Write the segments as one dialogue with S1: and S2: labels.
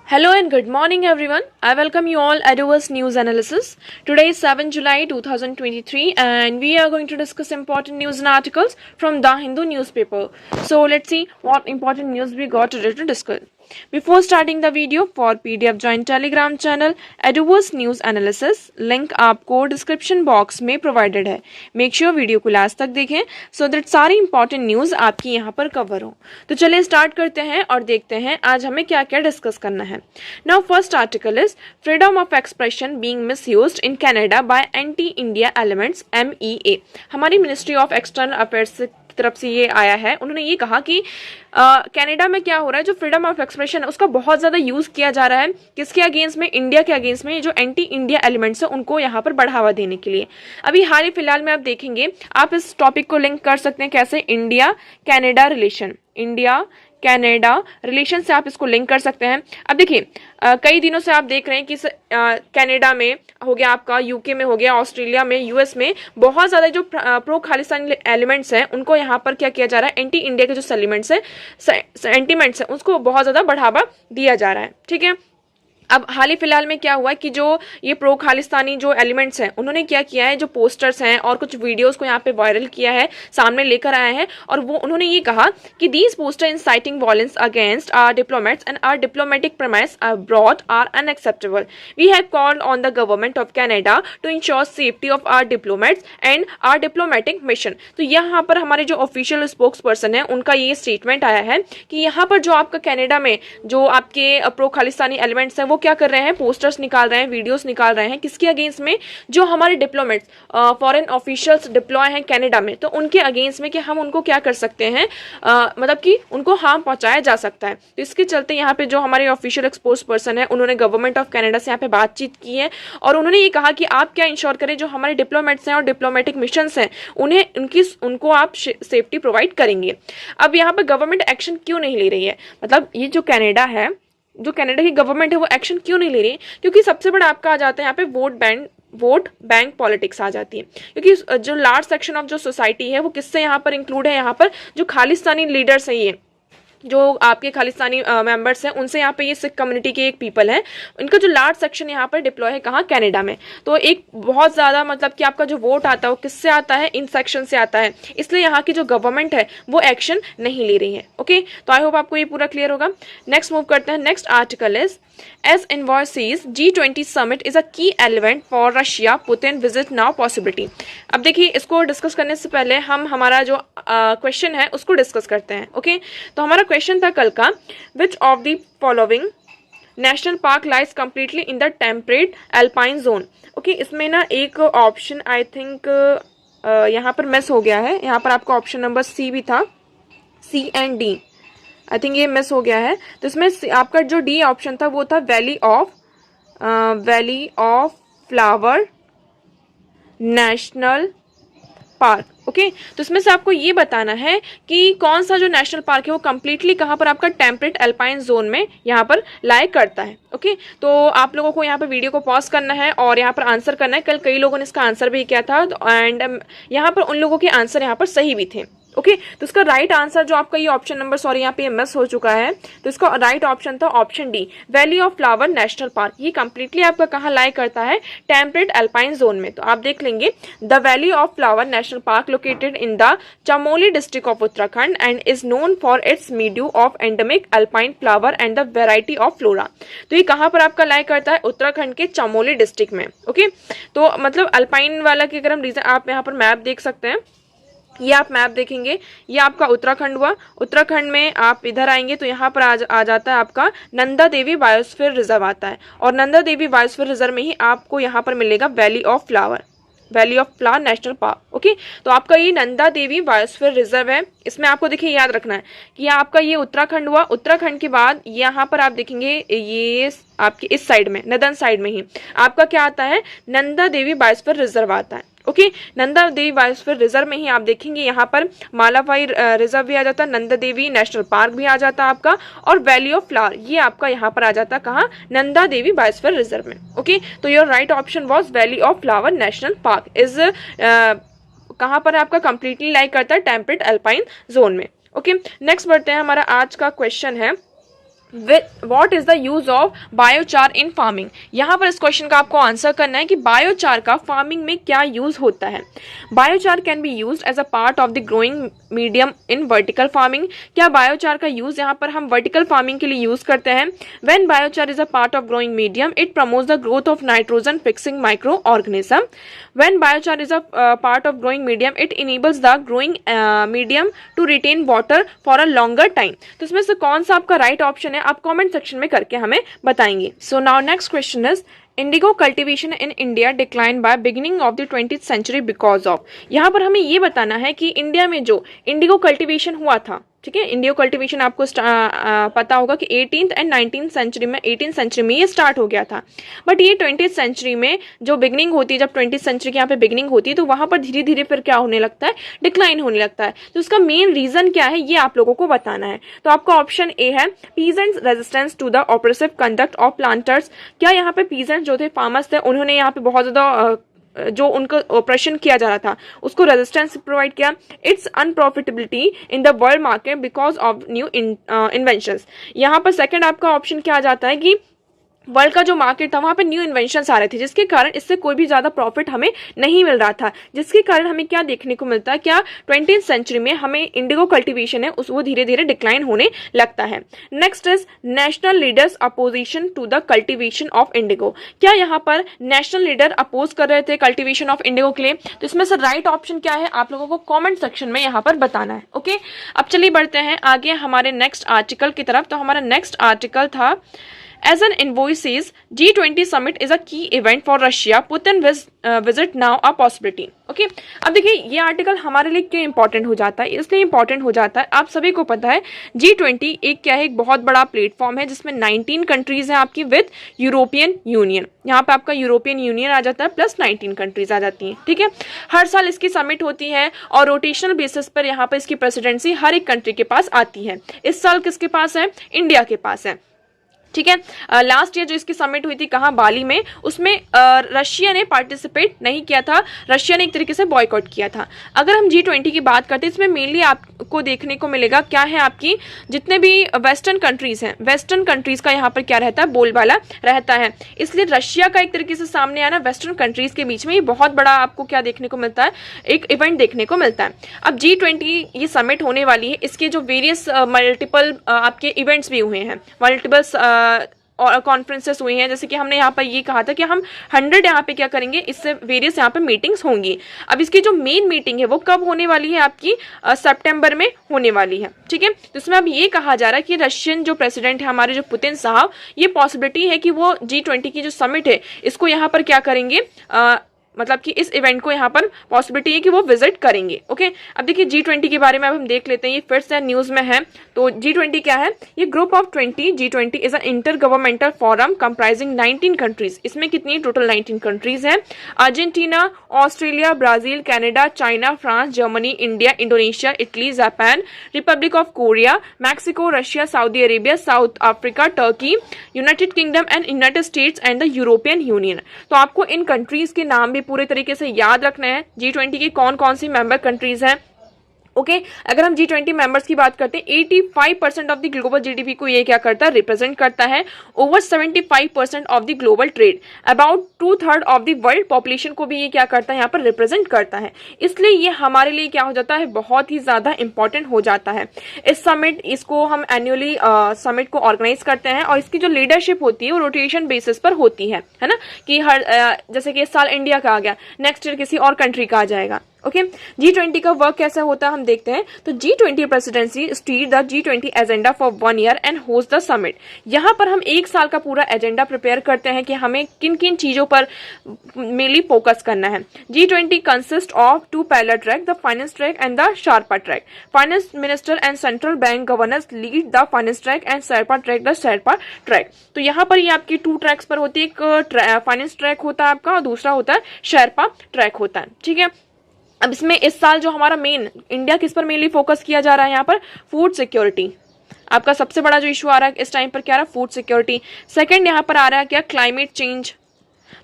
S1: Hello and good morning everyone. I welcome you all at Eduverse News Analysis. Today is 7 July 2023 and we are going to discuss important news and articles from The Hindu newspaper. So let's see what important news we got today to discuss. Before starting the video, for PDF join Telegram channel Eduverse News Analysis. Link आपको description box में provided है. Make sure video को last तक देखें so that सारी important news आपकी यहाँ पर कवर हो. तो चलिए स्टार्ट करते हैं और देखते हैं आज हमें क्या क्या डिस्कस करना है. Now first article is freedom of expression being misused in Canada bye anti India elements MEA. हमारी मिनिस्ट्री ऑफ एक्सटर्नल अफेयर्स की तरफ से ये आया है. उन्होंने ये कहा कि कनाडा में क्या हो रहा है, जो फ्रीडम ऑफ एक्सप्रेशन है उसका बहुत ज़्यादा यूज़ किया जा रहा है. किसके अगेंस्ट में? इंडिया के अगेंस्ट में. जो एंटी इंडिया एलिमेंट्स है उनको यहाँ पर बढ़ावा देने के लिए. अभी हाल ही फिलहाल में आप देखेंगे, आप इस टॉपिक को लिंक कर सकते हैं कैसे, India Canada relation, India Canada relation से आप इसको लिंक कर सकते हैं. अब देखिए कई दिनों से आप देख रहे हैं कि कनाडा में हो गया, आपका यूके में हो गया, ऑस्ट्रेलिया में, यूएस में बहुत ज़्यादा जो प्रो खालिस्तानी एलिमेंट्स हैं उनको यहाँ पर क्या किया जा रहा है, एंटी इंडिया के जो सेंटिमेंट्स हैं, सेंटिमेंट्स हैं उसको बहुत ज़्यादा बढ़ावा दिया जा रहा है. ठीक है. अब हाल ही फिलहाल में क्या हुआ कि जो ये प्रो खालिस्तानी जो एलिमेंट्स हैं उन्होंने क्या किया है, जो पोस्टर्स हैं और कुछ वीडियोस को यहाँ पे वायरल किया है, सामने लेकर आए हैं. और वो उन्होंने ये कहा कि these poster inciting violence against our diplomats and our diplomatic premises abroad are unacceptable. We have called on the government of Canada to ensure safety of our diplomats and our diplomatic mission. तो यहाँ पर हमारे जो official spokes person है उनका ये statement आया है कि यहाँ पर जो आपका कनाडा में जो आपके प्रो खालिस्तानी एलिमेंट्स हैं वो क्या कर रहे हैं, पोस्टर्स निकाल रहे हैं, वीडियोस निकाल रहे हैं. किसके अगेंस्ट में? जो हमारे डिप्लोमेट्स फॉरेन ऑफिशियल्स डिप्लॉय हैं कनाडा में, तो उनके अगेंस्ट में कि हम उनको क्या कर सकते हैं, मतलब कि उनको हार्म पहुंचाया जा सकता है. तो इसके चलते यहाँ पे जो हमारे ऑफिशियल एक्सपोज पर्सन है उन्होंने गवर्नमेंट ऑफ कनाडा से यहाँ पे बातचीत की है और उन्होंने ये कहा कि आप क्या इंश्योर करें, जो हमारे डिप्लोमेट्स हैं और डिप्लोमेटिक मिशंस हैं उनको आप सेफ्टी प्रोवाइड करेंगे. अब यहाँ पर गवर्नमेंट एक्शन क्यों नहीं ले रही है, मतलब ये जो कनाडा है, जो कनाडा की गवर्नमेंट है वो एक्शन क्यों नहीं ले रही है? क्योंकि सबसे बड़ा आपका आ जाता है यहाँ पे वोट बैंक पॉलिटिक्स आ जाती है. क्योंकि जो लार्ज सेक्शन ऑफ जो सोसाइटी है वो किससे यहाँ पर इंक्लूड है, यहाँ पर जो खालिस्तानी लीडर्स हैं, ये जो आपके खालिस्तानी मेंबर्स हैं उनसे यहाँ पे ये सिख कम्युनिटी के एक पीपल है, इनका जो लार्ज सेक्शन यहाँ पर डिप्लॉय है कहाँ, कनाडा में. तो एक बहुत ज़्यादा मतलब कि आपका जो वोट आता है वो किससे आता है, इन सेक्शन से आता है. इसलिए यहाँ की जो गवर्नमेंट है वो एक्शन नहीं ले रही है. ओके, तो आई होप आपको ये पूरा क्लियर होगा. नेक्स्ट मूव करते हैं. Next article is As envoy says, G20 summit is a key element for Russia Putin visit now possibility. अब देखिए इसको डिस्कस करने से पहले हम हमारा जो क्वेश्चन है उसको डिस्कस करते हैं. ओके, तो हमारा क्वेश्चन था कल का, which of the following national park lies completely in the temperate alpine zone. Okay, इसमें ना एक ऑप्शन आई थिंक यहाँ पर मिस हो गया है. यहाँ पर आपका ऑप्शन नंबर सी भी था, C and D. I think ये मिस हो गया है. तो इसमें आपका जो डी ऑप्शन था वो था valley of flower national park. Okay, तो इसमें से आपको ये बताना है कि कौन सा जो नेशनल पार्क है वो कंप्लीटली कहाँ पर आपका टेम्परेट अल्पाइन जोन में यहाँ पर लाई करता है. ओके, तो आप लोगों को यहाँ पर वीडियो को पॉज करना है और यहाँ पर आंसर करना है. कल कई लोगों ने इसका आंसर भी किया था एंड यहाँ पर उन लोगों के आंसर यहाँ पर सही भी थे. ओके, तो इसका राइट आंसर जो आपका ये ऑप्शन नंबर, सॉरी यहाँ पे ये मिस हो चुका है, तो इसका राइट ऑप्शन था option D, valley of flower national park. ये कंप्लीटली आपका कहाँ लाई करता है, टेम्परेट अल्पाइन जोन में. तो आप देख लेंगे, the valley of flower national park located in the Chamoli district of Uttarakhand and is known for its meadow of endemic alpine flower and the variety of flora. तो ये कहाँ पर आपका लाई करता है, उत्तराखंड के चमोली डिस्ट्रिक्ट में. ओके, तो मतलब अल्पाइन वाला की अगर हम रीजन, आप यहाँ पर मैप देख सकते हैं, ये आप मैप देखेंगे, ये आपका उत्तराखंड हुआ. उत्तराखंड में आप इधर आएंगे तो यहाँ पर आ जाता है आपका नंदा देवी बायोस्फीयर रिजर्व आता है और नंदा देवी बायोस्फीयर रिजर्व में ही आपको यहाँ पर मिलेगा valley of flower national park. Okay, तो आपका ये नंदा देवी बायोस्फीयर रिजर्व है. इसमें आपको देखिए याद रखना है कि आपका ये उत्तराखंड हुआ. उत्तराखंड के बाद यहाँ पर आप देखेंगे ये आपके इस साइड में, नदन साइड में ही आपका क्या आता है, नंदा देवी बायोस्फीयर रिजर्व आता है. Okay, Nanda Devi biosphere reserve में ही आप देखेंगे यहाँ पर मालावाई रिजर्व भी आ जाता है, नंदा देवी नेशनल पार्क भी आ जाता है आपका, और वैली ऑफ फ्लावर ये आपका यहाँ पर आ जाता है कहाँ, नंदा देवी बायोस्फीयर रिजर्व में. ओके, तो your right option was valley of flower national park is कहाँ पर आपका कंप्लीटली लाई करता है, टेम्परेट अल्पाइन जोन में. ओके, नेक्स्ट बढ़ते हैं. हमारा आज का क्वेश्चन है what is the use of biochar in farming. यहाँ पर इस क्वेश्चन का आपको आंसर करना है कि बायोचार का फार्मिंग में क्या यूज होता है। Biochar can be use as a part of the growing medium in vertical farming. क्या बायोचार का यूज यहाँ पर हम वर्टिकल फार्मिंग के लिए यूज करते हैं। When biochar is a part of growing medium it promotes the growth of nitrogen fixing microorganism. When biochar is a part of growing medium it enables the growing medium to retain water for a longer time. तो इसमें से कौन सा आपका right option है आप comment section में करके हमें बताएंगे। So now next question is indigo cultivation in India decline by beginning of the 20th century because of. यहाँ पर हमें ये बताना है कि इंडिया में जो इंडिगो कल्टीवेशन हुआ था, ठीक है, इंडिगो कल्टीवेशन आपको पता होगा कि 18th एंड 19th सेंचुरी में, 18th सेंचुरी में ये स्टार्ट हो गया था, बट ये 20th सेंचुरी में जो बिगनिंग होती है, जब 20th सेंचुरी की यहाँ पे बिगनिंग होती है तो वहां पर धीरे धीरे फिर क्या होने लगता है, डिक्लाइन होने लगता है। तो उसका मेन रीजन क्या है ये आप लोगों को बताना है। तो आपका ऑप्शन ए है peasants resistance to the oppressive conduct of planters. क्या यहाँ पे पीजेंट्स जो थे, फार्मर्स थे, उन्होंने यहाँ पे बहुत ज्यादा जो उनका ऑपरेशन किया जा रहा था उसको रेजिस्टेंस प्रोवाइड किया। Its unprofitability in the world market because of new inventions. यहाँ पर सेकंड आपका ऑप्शन क्या आ जाता है कि वर्ल्ड का जो मार्केट था वहां पे न्यू इन्वेंशंस आ रहे थे जिसके कारण इससे कोई भी ज्यादा प्रॉफिट हमें नहीं मिल रहा था, जिसके कारण हमें क्या देखने को मिलता है, क्या 20th सेंचुरी में हमें इंडिगो कल्टीवेशन है वो धीरे धीरे डिक्लाइन होने लगता है। Next is national leaders opposition to the cultivation of indigo. क्या यहाँ पर नेशनल लीडर अपोज कर रहे थे कल्टीवेशन ऑफ इंडिगो के लिए। तो इसमें से राइट ऑप्शन क्या है आप लोगों को कॉमेंट सेक्शन में यहाँ पर बताना है। ओके, अब चलिए बढ़ते हैं आगे हमारे नेक्स्ट आर्टिकल की तरफ। तो हमारा नेक्स्ट आर्टिकल था As an envoy says, G20 summit is a key event for Russia. Putin visit now a possibility. Okay? अब देखिए ये आर्टिकल हमारे लिए क्यों इंपॉर्टेंट हो जाता है, इसलिए इंपॉर्टेंट हो जाता है, आप सभी को पता है G20 एक क्या है, एक बहुत बड़ा प्लेटफॉर्म है जिसमें 19 कंट्रीज हैं आपकी विद यूरोपियन यूनियन। यहाँ पे आपका यूरोपियन यूनियन आ जाता है प्लस 19 कंट्रीज आ जाती हैं, ठीक है। हर साल इसकी समिट होती है और रोटेशनल बेसिस पर यहाँ पर इसकी प्रेसिडेंसी हर एक कंट्री के पास आती है। इस साल किसके पास है, इंडिया के पास है, ठीक है। लास्ट ईयर जो इसकी समिट हुई थी कहाँ, बाली में, उसमें रशिया ने पार्टिसिपेट नहीं किया था, रशिया ने एक तरीके से बॉयकॉट किया था। अगर हम G20 की बात करते हैं इसमें मेनली आपको देखने को मिलेगा क्या है, आपकी जितने भी वेस्टर्न कंट्रीज हैं, वेस्टर्न कंट्रीज का यहाँ पर क्या रहता है, बोलबाला रहता है। इसलिए रशिया का एक तरीके से सामने आना वेस्टर्न कंट्रीज के बीच में ये बहुत बड़ा आपको क्या देखने को मिलता है, एक इवेंट देखने को मिलता है। अब G20 ये समिट होने वाली है, इसके जो वेरियस मल्टीपल आपके इवेंट्स भी हुए हैं, मल्टीपल और कॉन्फ्रेंसेस हुई हैं, जैसे कि हमने यहाँ पर ये कहा था कि हम 100 यहाँ पे क्या करेंगे, इससे वेरियस यहाँ पे मीटिंग्स होंगी। अब इसकी जो मेन मीटिंग है वो कब होने वाली है, आपकी सितंबर में होने वाली है, ठीक है। तो इसमें अब ये कहा जा रहा है कि रशियन जो प्रेसिडेंट है हमारे जो पुतिन साहब, ये पॉसिबिलिटी है कि वो G20 की जो समिट है इसको यहाँ पर क्या करेंगे, मतलब कि इस इवेंट को यहाँ पर पॉसिबिलिटी है कि वो विजिट करेंगे। ओके, अब देखिए G20 के बारे में अब हम देख लेते हैं, ये फिर से न्यूज में है। तो G20 क्या है, ये group of 20, G20 is an inter governmental forum comprising 19 countries. इसमें कितनी टोटल 19 कंट्रीज हैं, Argentina, Australia, Brazil, Canada, China, France, Germany, India, Indonesia, Italy, Japan, Republic of Korea, Mexico, Russia, Saudi Arabia, south Africa, Turkey, United kingdom and United states and the European union. तो आपको इन countries के नाम भी पूरे तरीके से याद रखना है, G20 की कौन कौन सी मेंबर कंट्रीज हैं। ओके, अगर हम G20 मेंबर्स की बात करते हैं, 85% ऑफ द ग्लोबल जीडीपी को ये क्या करता है, रिप्रेजेंट करता है। Over 75% of the global trade, about 2/3 of the world population को भी ये क्या करता है, यहाँ पर रिप्रेजेंट करता है। इसलिए ये हमारे लिए क्या हो जाता है, बहुत ही ज्यादा इंपॉर्टेंट हो जाता है। इस समिट, इसको हम एनुअली समिट को ऑर्गेनाइज करते हैं और इसकी जो लीडरशिप होती है वो रोटेशन बेसिस पर होती है ना, कि हर जैसे कि इस साल इंडिया का आ गया, नेक्स्ट ईयर किसी और कंट्री का आ जाएगा। ओके, G20 का वर्क कैसा होता है हम देखते हैं। तो G20 presidency steer the G20 agenda for 1 year and host the summit. यहाँ पर हम एक साल का पूरा एजेंडा प्रिपेयर करते हैं कि हमें किन किन चीजों पर मेनली फोकस करना है। G20 consist of 2 parallel track, the finance track and the sherpa track. Finance minister and central bank governors lead the finance track and sherpa track the sherpa track. तो यहाँ पर ये आपकी 2 ट्रैक्स पर होती है, एक फाइनेंस ट्रैक होता है आपका और दूसरा होता है शार्पा ट्रैक होता है, ठीक है। अब इसमें इस साल जो हमारा मेन इंडिया किस पर मेनली फोकस किया जा रहा है, यहाँ पर फूड सिक्योरिटी। आपका सबसे बड़ा जो इशू आ रहा है इस टाइम पर क्या आ रहा है, फूड सिक्योरिटी। सेकंड यहाँ पर आ रहा है क्या, क्लाइमेट चेंज।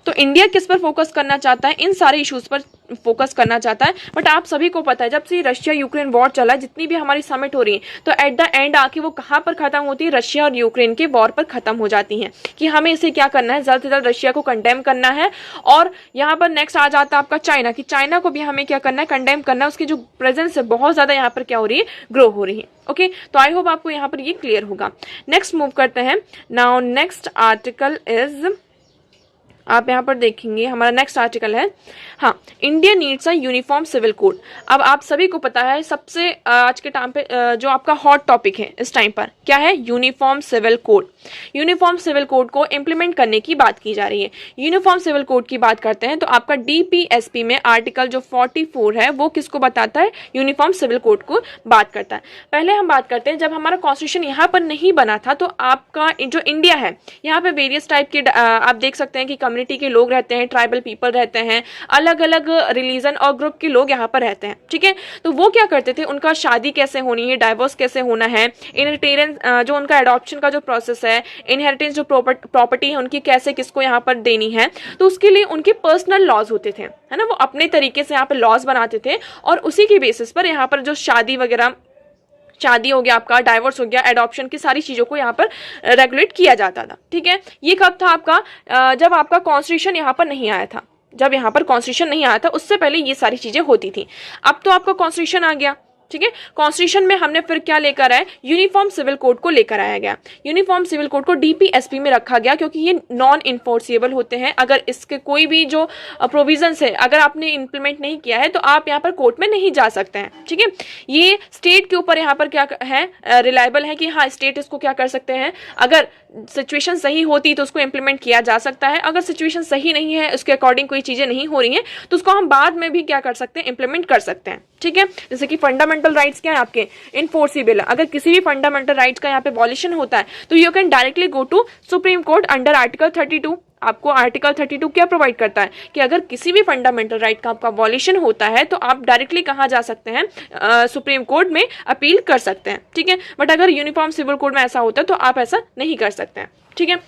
S1: तो इंडिया किस पर फोकस करना चाहता है? इन सारे इश्यूज पर फोकस करना चाहता है। बट आप सभी को पता है जब से रशिया यूक्रेन वॉर चला, जितनी भी हमारी समिट हो रही है, तो एट द एंड आके वो कहाँ पर खत्म होती है? रशिया और यूक्रेन के वॉर पर खत्म हो जाती हैं कि हमें इसे क्या करना है, जल्द से जल्द रशिया को कंडेम करना है। और यहाँ पर नेक्स्ट आ जाता है आपका चाइना, कि चाइना को भी हमें क्या करना है? कंडेम करना है। उसकी जो प्रेजेंस है बहुत ज्यादा यहाँ पर क्या हो रही है? ग्रो हो रही है। ओके, तो आई होप आपको यहाँ पर ये क्लियर होगा। नेक्स्ट मूव करते हैं। नाउ नेक्स्ट आर्टिकल इज, आप यहाँ पर देखेंगे हमारा नेक्स्ट आर्टिकल है, हाँ, India needs a uniform civil code. अब आप सभी को पता है सबसे आज के टाइम पे जो आपका हॉट टॉपिक है इस टाइम पर क्या है? Uniform civil code. Uniform civil code को इम्प्लीमेंट करने की बात की जा रही है। यूनिफॉर्म सिविल कोड की बात करते हैं तो आपका डीपीएसपी में आर्टिकल जो 44 है वो किसको बताता है? यूनिफॉर्म सिविल कोड को बात करता है। पहले हम बात करते हैं जब हमारा कॉन्स्टिट्यूशन यहाँ पर नहीं बना था तो आपका जो इंडिया है यहाँ पे वेरियस टाइप के आप देख सकते हैं कि कम्युनिटी के लोग रहते हैं, ट्राइबल पीपल रहते हैं, अलग अलग रिलीजन और ग्रुप के लोग यहाँ पर रहते हैं। ठीक है, तो वो क्या करते थे? उनका शादी कैसे होनी है, डाइवोर्स कैसे होना है, इनहेरिटेंस जो उनका एडॉप्शन का जो प्रोसेस है, इनहेरिटेंस जो प्रॉपर्टी है उनकी कैसे किसको यहाँ पर देनी है, तो उसके लिए उनके पर्सनल लॉज होते थे, है ना। वो अपने तरीके से यहाँ पर लॉज बनाते थे और उसी के बेसिस पर यहाँ पर जो शादी वगैरह, शादी हो गया आपका, डाइवोर्स हो गया, एडॉप्शन की सारी चीजों को यहाँ पर रेगुलेट किया जाता था। ठीक है, ये कब था आपका? जब आपका कॉन्स्टिट्यूशन यहाँ पर नहीं आया था। जब यहाँ पर कॉन्स्टिट्यूशन नहीं आया था उससे पहले ये सारी चीजें होती थी। अब तो आपका कॉन्स्टिट्यूशन आ गया। ठीक है, कॉन्स्टिट्यूशन में हमने फिर क्या लेकर आए? यूनिफॉर्म सिविल कोड को लेकर आया गया। यूनिफॉर्म सिविल कोड को डीपीएसपी में रखा गया क्योंकि ये नॉन इन्फोर्सिएबल होते हैं। अगर इसके कोई भी जो प्रोविजंस है अगर आपने इंप्लीमेंट नहीं किया है तो आप यहाँ पर कोर्ट में नहीं जा सकते हैं। ठीक है, ये स्टेट के ऊपर यहाँ पर क्या है? रिलायबल है कि हाँ, स्टेट इसको क्या कर सकते हैं, अगर सिचुएशन सही होती तो उसको इंप्लीमेंट किया जा सकता है। अगर सिचुएशन सही नहीं है, उसके अकॉर्डिंग कोई चीजें नहीं हो रही हैं, तो उसको हम बाद में भी क्या कर सकते हैं? इंप्लीमेंट कर सकते हैं। ठीक है, जैसे कि फंडामेंटल राइट्स क्या है आपके? इनफोर्सिबल। अगर किसी भी फंडामेंटल राइट्स का यहाँ पे वॉल्यूशन होता है तो you can directly go to supreme court under article 32। आपको आर्टिकल 32 क्या प्रोवाइड करता है कि अगर किसी भी फंडामेंटल राइट का आपका वॉल्यूशन होता है तो आप डायरेक्टली कहाँ जा सकते हैं? सुप्रीम कोर्ट में अपील कर सकते हैं। ठीक है, बट अगर यूनिफॉर्म सिविल कोड में ऐसा होता है तो आप ऐसा नहीं कर सकते हैं। ठीक है,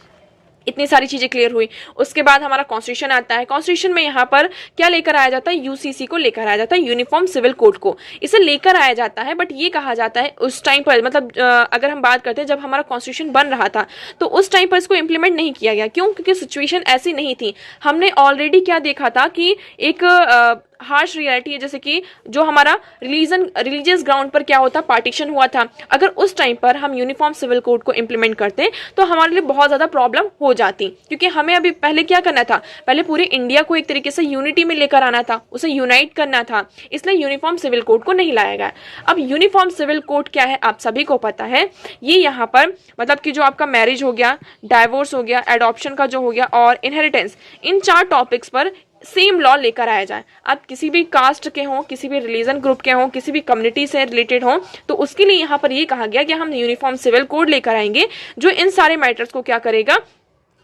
S1: इतनी सारी चीजें क्लियर हुई। उसके बाद हमारा कॉन्स्टिट्यूशन आता है। कॉन्स्टिट्यूशन में यहाँ पर क्या लेकर आया जाता है? यूसीसी को लेकर आया जाता है, यूनिफॉर्म सिविल कोड को इसे लेकर आया जाता है। बट ये कहा जाता है उस टाइम पर, मतलब अगर हम बात करते हैं जब हमारा कॉन्स्टिट्यूशन बन रहा था तो उस टाइम पर इसको इंप्लीमेंट नहीं किया गया। क्यों? क्योंकि सिचुएशन ऐसी नहीं थी। हमने ऑलरेडी क्या देखा था कि एक हार्श रियलिटी है, जैसे कि जो हमारा रिलीजियस ग्राउंड पर क्या होता, पार्टीशन हुआ था। अगर उस टाइम पर हम यूनिफॉर्म सिविल कोड को इंप्लीमेंट करते तो हमारे लिए बहुत ज्यादा प्रॉब्लम हो जाती, क्योंकि हमें अभी पहले क्या करना था? पहले पूरे इंडिया को एक तरीके से यूनिटी में लेकर आना था, उसे यूनाइट करना था, इसलिए यूनिफॉर्म सिविल कोड को नहीं लाया गया। अब यूनिफॉर्म सिविल कोड क्या है आप सभी को पता है। ये यहाँ पर मतलब कि जो आपका मैरिज हो गया, डाइवोर्स हो गया, एडॉप्शन का जो हो गया और इनहेरिटेंस, इन 4 टॉपिक्स पर सेम लॉ लेकर आया जाए। आप किसी भी कास्ट के हों, किसी भी रिलीजन ग्रुप के हों, किसी भी कम्युनिटी से रिलेटेड हों, तो उसके लिए यहाँ पर ये कहा गया कि हम यूनिफॉर्म सिविल कोड लेकर आएंगे जो इन सारे मैटर्स को क्या करेगा?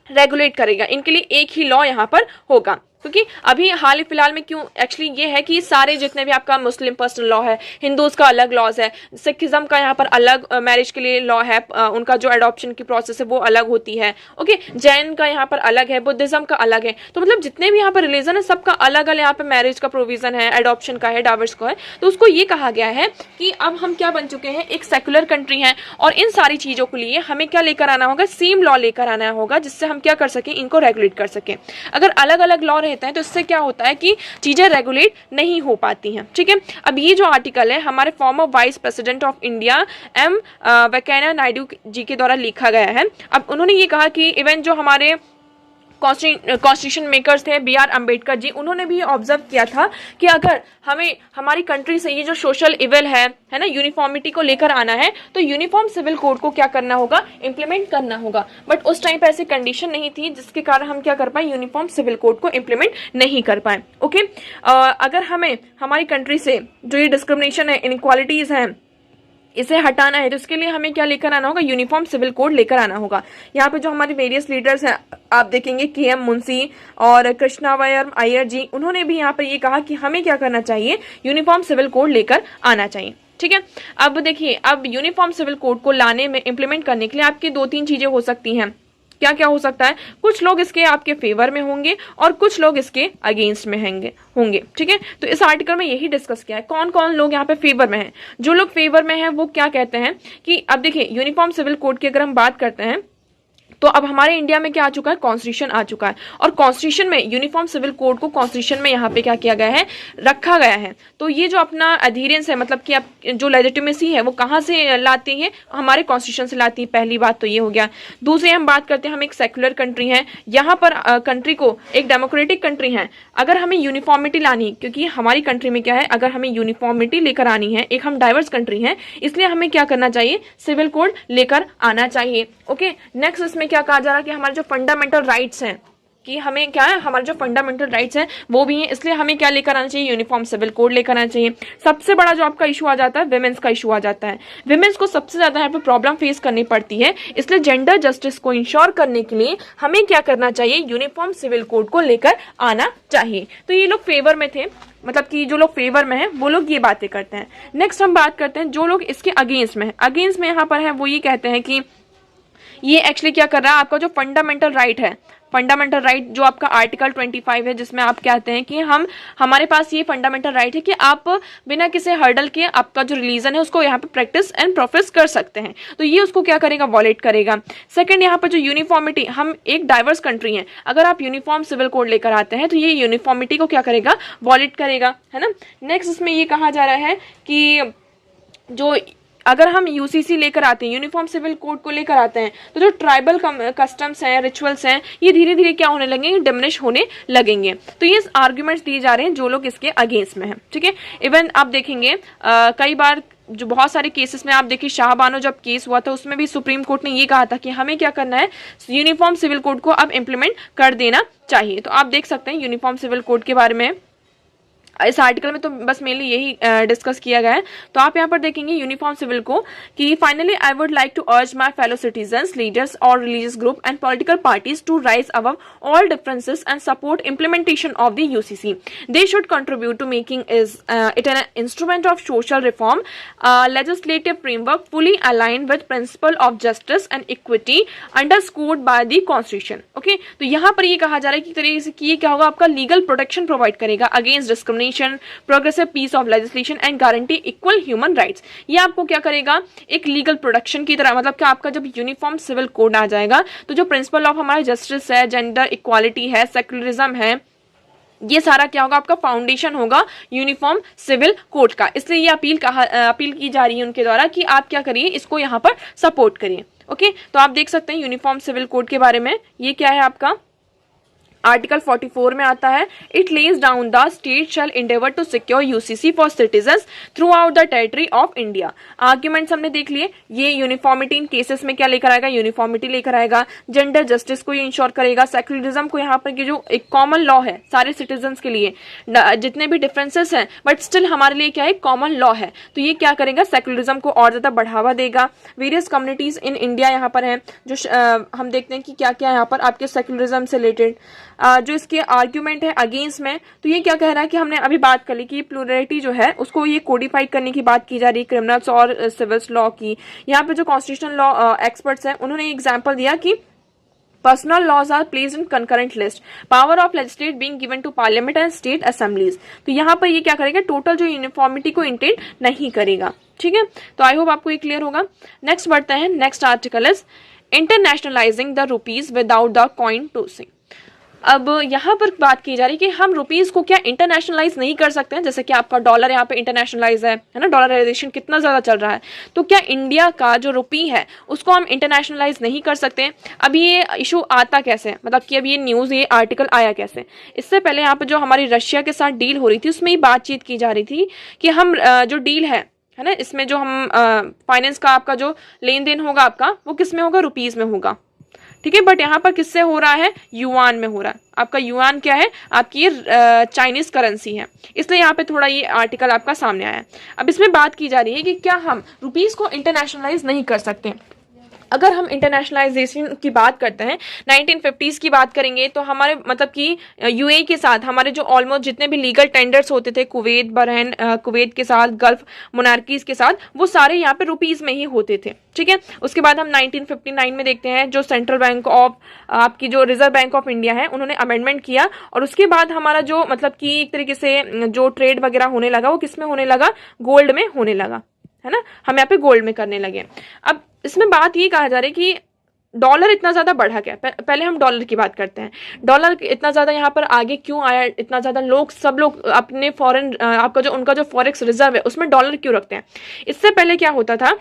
S1: रेगुलेट करेगा। इनके लिए एक ही लॉ यहाँ पर होगा। क्योंकि अभी हाल फिलहाल में क्यों एक्चुअली ये है कि सारे जितने भी आपका मुस्लिम पर्सनल लॉ है, हिंदूज का अलग लॉज है, सिखिज्म का यहाँ पर अलग मैरिज के लिए लॉ है, उनका जो एडॉप्शन की प्रोसेस है वो अलग होती है। ओके, जैन का यहाँ पर अलग है, बुद्धिज्म का अलग है। तो मतलब जितने भी यहाँ पर रिलीजन है सबका अलग अलग यहाँ पर मैरिज का प्रोविजन है, एडॉप्शन का है, डाइवोर्स का है। तो उसको ये कहा गया है कि अब हम क्या बन चुके हैं? एक सेक्युलर कंट्री है और इन सारी चीजों के लिए हमें क्या लेकर आना होगा? सेम लॉ लेकर आना होगा, जिससे हम क्या कर सकें? इनको रेगुलेट कर सकें। अगर अलग अलग लॉ रहते हैं तो इससे क्या होता है कि चीजें रेगुलेट नहीं हो पाती हैं। ठीक है, अब ये जो आर्टिकल है हमारे former vice president of India M Venkaiah Naidu ji के द्वारा लिखा गया है। अब उन्होंने ये कहा कि इवन जो हमारे कॉन्स्टिट्यूशन मेकर्स थे बी.आर. अम्बेडकर जी, उन्होंने भी ऑब्जर्व किया था कि अगर हमें हमारी कंट्री से ये जो सोशल इविल है ना, यूनिफॉर्मिटी को लेकर आना है तो यूनिफॉर्म सिविल कोड को क्या करना होगा? इंप्लीमेंट करना होगा। बट उस टाइम पे ऐसी कंडीशन नहीं थी जिसके कारण हम क्या कर पाए? यूनिफॉर्म सिविल कोड को इंप्लीमेंट नहीं कर पाए। ओके, अगर हमें हमारी कंट्री से जो ये डिस्क्रिमिनेशन है, इनइक्वालिटीज हैं, इसे हटाना है तो इसके लिए हमें क्या लेकर आना होगा? यूनिफॉर्म सिविल कोड लेकर आना होगा। यहाँ पे जो हमारे वेरियस लीडर्स हैं आप देखेंगे के.एम. मुंशी और कृष्णावयर अय्यर जी, उन्होंने भी यहाँ पर ये कहा कि हमें क्या करना चाहिए? यूनिफॉर्म सिविल कोड लेकर आना चाहिए। ठीक है, अब देखिए, अब यूनिफॉर्म सिविल कोड को लाने में, इंप्लीमेंट करने के लिए आपकी 2-3 चीजें हो सकती हैं। क्या क्या हो सकता है, कुछ लोग इसके आपके फेवर में होंगे और कुछ लोग इसके अगेंस्ट में होंगे। ठीक है, तो इस आर्टिकल में यही डिस्कस किया है कौन कौन लोग यहाँ पे फेवर में हैं। जो लोग फेवर में हैं वो क्या कहते हैं कि अब देखिए यूनिफॉर्म सिविल कोड की अगर हम बात करते हैं तो अब हमारे इंडिया में क्या आ चुका है, कॉन्स्टिट्यूशन आ चुका है, और कॉन्स्टिट्यूशन में यूनिफॉर्म सिविल कोड को कॉन्स्टिट्यूशन में यहाँ पे क्या किया गया है, रखा गया है। तो ये जो अपना अधीरेंस है, मतलब कि अब जो लेजिटिमेसी है वो कहाँ से लाती है, हमारे कॉन्स्टिट्यूशन से लाती है। पहली बात तो ये हो गया। दूसरी हम बात करते हैं, हम एक सेक्युलर कंट्री है, यहाँ पर कंट्री को एक डेमोक्रेटिक कंट्री है, अगर हमें यूनिफॉर्मिटी लानी, क्योंकि हमारी कंट्री में क्या है, अगर हमें यूनिफॉर्मिटी लेकर आनी है, एक हम डाइवर्स कंट्री है, इसलिए हमें क्या करना चाहिए, सिविल कोड लेकर आना चाहिए। ओके, नेक्स्ट इसमें क्या कहा जा रहा है कि हमारे जो फंडामेंटल राइट्स हैं, कि हमें क्या है, हमारे जो फंडामेंटल राइट्स हैं वो भी हैं, इसलिए हमें क्या लेकर आना चाहिए, यूनिफॉर्म सिविल कोड लेकर आना चाहिए। सबसे बड़ा जो आपका इशू आ जाता है, विमेंस का इशू आ जाता है। विमेंस को सबसे ज्यादा यहाँ पे प्रॉब्लम फेस करनी पड़ती है, इसलिए जेंडर जस्टिस को इंश्योर करने के लिए हमें क्या करना चाहिए, यूनिफॉर्म सिविल कोड को लेकर आना चाहिए। तो ये लोग फेवर में थे, मतलब कि जो लोग फेवर में हैं वो लोग ये बातें करते हैं। नेक्स्ट हम बात करते हैं जो लोग इसके अगेंस्ट में है। अगेंस्ट में यहाँ पर है वो ये कहते हैं कि ये एक्चुअली क्या कर रहा है, आपका जो फंडामेंटल राइट है, फंडामेंटल राइट जो आपका आर्टिकल 25 है, जिसमें आप कहते हैं कि हमारे पास ये फंडामेंटल राइट है कि आप बिना किसी हर्डल के आपका जो रिलीजन है उसको यहाँ पे प्रैक्टिस एंड प्रोफेस कर सकते हैं। तो ये उसको क्या करेगा, वॉलेट करेगा। सेकंड, यहाँ पर जो यूनिफॉर्मिटी, हम एक डाइवर्स कंट्री है, अगर आप यूनिफॉर्म सिविल कोड लेकर आते हैं तो ये यूनिफॉर्मिटी को क्या करेगा, वॉलेट करेगा, है ना। नेक्स्ट इसमें ये कहा जा रहा है कि जो अगर हम यूसीसी लेकर आते हैं, यूनिफॉर्म सिविल कोड को लेकर आते हैं, तो जो ट्राइबल कस्टम्स हैं, रिचुअल्स हैं, ये धीरे धीरे क्या होने लगेंगे, डिमिनिश होने लगेंगे। तो ये आर्ग्यूमेंट्स दिए जा रहे हैं जो लोग इसके अगेंस्ट में हैं। ठीक है, इवन आप देखेंगे कई बार जो बहुत सारे केसेस में आप देखिए, शाहबानो जब केस हुआ था उसमें भी सुप्रीम कोर्ट ने ये कहा था कि हमें क्या करना है, यूनिफॉर्म सिविल कोड को अब इम्प्लीमेंट कर देना चाहिए। तो आप देख सकते हैं यूनिफॉर्म सिविल कोड के बारे में इस आर्टिकल में तो बस मेनली यही डिस्कस किया गया है। तो आप यहाँ पर देखेंगे यूनिफॉर्म सिविल को कि finally I would like to urge my fellow citizens, leaders और religious group and political parties to rise above all differences and support implementation of the UCC. They should contribute to making it an instrument of social reform, legislative framework fully aligned with principle of justice and equity underscored by the constitution. Okay, तो यहाँ पर ये कहा जा रहा है कि तरीके से कि ये क्या होगा, आपका लीगल प्रोटेक्शन प्रोवाइड करेगा against discrimination, progressive piece of legislation and guarantee equal human rights. ये आपको क्या करेगा, एक लीगल प्रोटेक्शन की तरह, मतलब कि आपका जब यूनिफॉर्म सिविल कोड आ जाएगा तो जो प्रिंसिपल ऑफ हमारा जस्टिस है, जेंडर इक्वालिटी है, सेक्युलरिज्म है, ये सारा क्या होगा, आपका फाउंडेशन होगा यूनिफॉर्म सिविल कोड का। इसलिए ये अपील की जा रही है उनके द्वारा कि आप क्या करिए, इसको यहाँ पर सपोर्ट करिए। ओके, तो आप देख सकते हैं यूनिफॉर्म सिविल कोड के बारे में, ये क्या है आपका आर्टिकल 44 में आता है, it lays down the state shall endeavour to secure UCC for citizens throughout the territory of India. Arguments हमने देख लिए, ये यूनिफॉर्मिटी इन केसेस में क्या लेकर आएगा, यूनिफॉर्मिटी लेकर आएगा, जेंडर जस्टिस को ये इंश्योर करेगा, सेक्युलरिज्म को यहाँ पर की जो एक कॉमन लॉ है सारे सिटीजन्स के लिए, जितने भी डिफरेंसेस हैं बट स्टिल हमारे लिए क्या है, कॉमन लॉ है, तो ये क्या करेगा, सेक्युलरिज्म को और ज्यादा बढ़ावा देगा। वेरियस कम्युनिटीज इन इंडिया यहाँ पर हैं, जो हम देखते हैं कि क्या क्या यहाँ पर आपके सेक्युलरिज्म से रिलेटेड जो इसके आर्ग्यूमेंट है अगेंस्ट में, तो ये क्या कह रहा है कि हमने अभी बात कर ली कि प्लूरलिटी जो है उसको ये कोडिफाई करने की बात की जा रही है क्रिमिनल्स और सिविल्स लॉ की। यहाँ पे जो कॉन्स्टिट्यूशनल लॉ एक्सपर्ट्स हैं उन्होंने एग्जाम्पल दिया कि personal laws are placed in concurrent list, power of legislate being given to parliament and state assemblies। तो यहाँ पर ये क्या करेगा, टोटल जो यूनिफॉर्मिटी को इंटेंट नहीं करेगा। ठीक है, तो आई होप आपको ये क्लियर होगा। नेक्स्ट बढ़ते हैं, next article is internationalising the rupees without the coin tossing. अब यहाँ पर बात की जा रही है कि हम रुपीज को क्या इंटरनेशनलाइज नहीं कर सकते हैं, जैसे कि आपका डॉलर यहाँ पे इंटरनेशनलाइज है ना, डॉलराइजेशन कितना ज्यादा चल रहा है, तो क्या इंडिया का जो रुपी है उसको हम इंटरनेशनलाइज नहीं कर सकते। अभी ये इशू आता कैसे, मतलब कि अब ये न्यूज, ये आर्टिकल आया कैसे, इससे पहले यहाँ पे जो हमारी रशिया के साथ डील हो रही थी उसमें ही बातचीत की जा रही थी कि हम जो डील है ना, इसमें जो हम फाइनेंस का आपका जो लेन देन होगा आपका वो किस में होगा, रुपीज में होगा। ठीक है, बट यहाँ पर किससे हो रहा है, युआन में हो रहा है। आपका युआन क्या है, आपकी चाइनीज करेंसी है, इसलिए यहाँ पे थोड़ा ये आर्टिकल आपका सामने आया है। अब इसमें बात की जा रही है कि क्या हम रुपीस को इंटरनेशनलाइज नहीं कर सकते। अगर हम इंटरनेशनलाइजेशन की बात करते हैं 1950s की बात करेंगे तो हमारे मतलब कि यूएई के साथ हमारे जो ऑलमोस्ट जितने भी लीगल टेंडर्स होते थे कुवैत बहरीन कुवैत के साथ गल्फ मोनार्कीज के साथ वो सारे यहाँ पे रुपीस में ही होते थे। ठीक है, उसके बाद हम 1959 में देखते हैं जो सेंट्रल बैंक ऑफ आपकी जो रिजर्व बैंक ऑफ इंडिया है उन्होंने अमेंडमेंट किया और उसके बाद हमारा जो मतलब कि एक तरीके से जो ट्रेड वगैरह होने लगा वो किस में होने लगा, गोल्ड में होने लगा, है ना, हम यहाँ पे गोल्ड में करने लगे। अब इसमें बात ये कहा जा रहा है कि डॉलर इतना ज्यादा बढ़ा क्या, पहले हम डॉलर की बात करते हैं। डॉलर इतना ज्यादा यहाँ पर आगे क्यों आया, इतना ज्यादा लोग सब लोग अपने फॉरेन आपका जो उनका जो फॉरेक्स रिजर्व है उसमें डॉलर क्यों रखते हैं। इससे पहले क्या होता था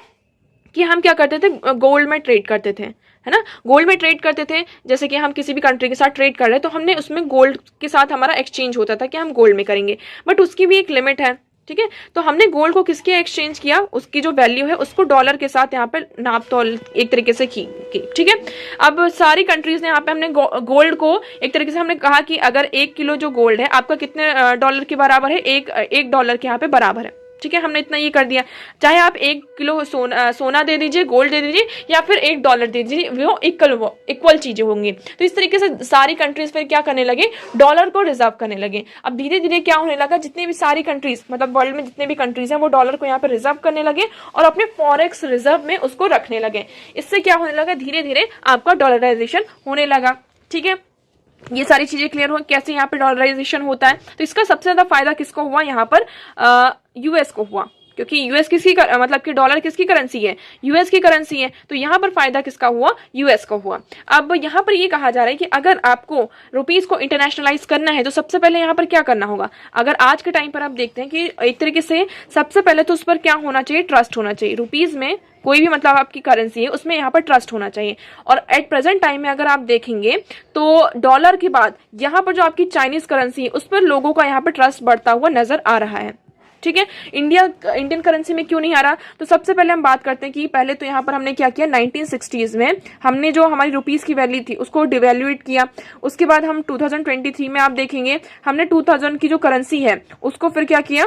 S1: कि हम क्या करते थे, गोल्ड में ट्रेड करते थे, है ना, गोल्ड में ट्रेड करते थे। जैसे कि हम किसी भी कंट्री के साथ ट्रेड कर रहे हैं तो हमने उसमें गोल्ड के साथ हमारा एक्सचेंज होता था कि हम गोल्ड में करेंगे, बट उसकी भी एक लिमिट है। ठीक है, तो हमने गोल्ड को किसके एक्सचेंज किया, उसकी जो वैल्यू है उसको डॉलर के साथ यहाँ पे नाप तोल एक तरीके से की। ठीक है, अब सारी कंट्रीज ने यहाँ पे हमने गोल्ड को एक तरीके से हमने कहा कि अगर 1 किलो जो गोल्ड है आपका कितने डॉलर के बराबर है, एक डॉलर के यहाँ पे बराबर है। ठीक है, हमने इतना ये कर दिया, चाहे आप 1 किलो सोना दे दीजिए, गोल्ड दे दीजिए या फिर $1 दे दीजिए, वो इक्वल चीजें होंगी। तो इस तरीके से सारी कंट्रीज फिर क्या करने लगे, डॉलर को रिजर्व करने लगे। अब धीरे धीरे क्या होने लगा, जितनी भी सारी कंट्रीज मतलब वर्ल्ड में जितने भी कंट्रीज हैं वो डॉलर को यहाँ पे रिजर्व करने लगे और अपने फॉरेक्स रिजर्व में उसको रखने लगे। इससे क्या होने लगा, धीरे धीरे आपका डॉलराइजेशन होने लगा। ठीक है, ये सारी चीजें क्लियर हो कैसे यहाँ पे डॉलराइजेशन होता है। तो इसका सबसे ज्यादा फायदा किसको हुआ, यहाँ पर यूएस को हुआ, क्योंकि यूएस किसकी मतलब कि डॉलर किसकी करेंसी है, यूएस की करेंसी है। तो यहाँ पर फायदा किसका हुआ, यूएस को हुआ। अब यहाँ पर ये कहा जा रहा है कि अगर आपको रुपीस को इंटरनेशनलाइज करना है तो सबसे पहले यहाँ पर क्या करना होगा। अगर आज के टाइम पर आप देखते हैं कि एक तरीके से सबसे पहले तो उस पर क्या होना चाहिए, ट्रस्ट होना चाहिए। रुपीज में कोई भी मतलब आपकी करेंसी है उसमें यहाँ पर ट्रस्ट होना चाहिए। और एट प्रेजेंट टाइम में अगर आप देखेंगे तो डॉलर के बाद यहाँ पर जो आपकी चाइनीज करेंसी है उस पर लोगों का यहाँ पर ट्रस्ट बढ़ता हुआ नजर आ रहा है। ठीक है, इंडियन करेंसी में क्यों नहीं आ रहा, तो सबसे पहले हम बात करते हैं कि पहले तो यहाँ पर हमने क्या किया, 1960s में हमने जो हमारी रुपीस की वैल्यू थी उसको डिवैल्यूएट किया। उसके बाद हम 2023 में आप देखेंगे हमने 2000 की जो करेंसी है उसको फिर क्या किया,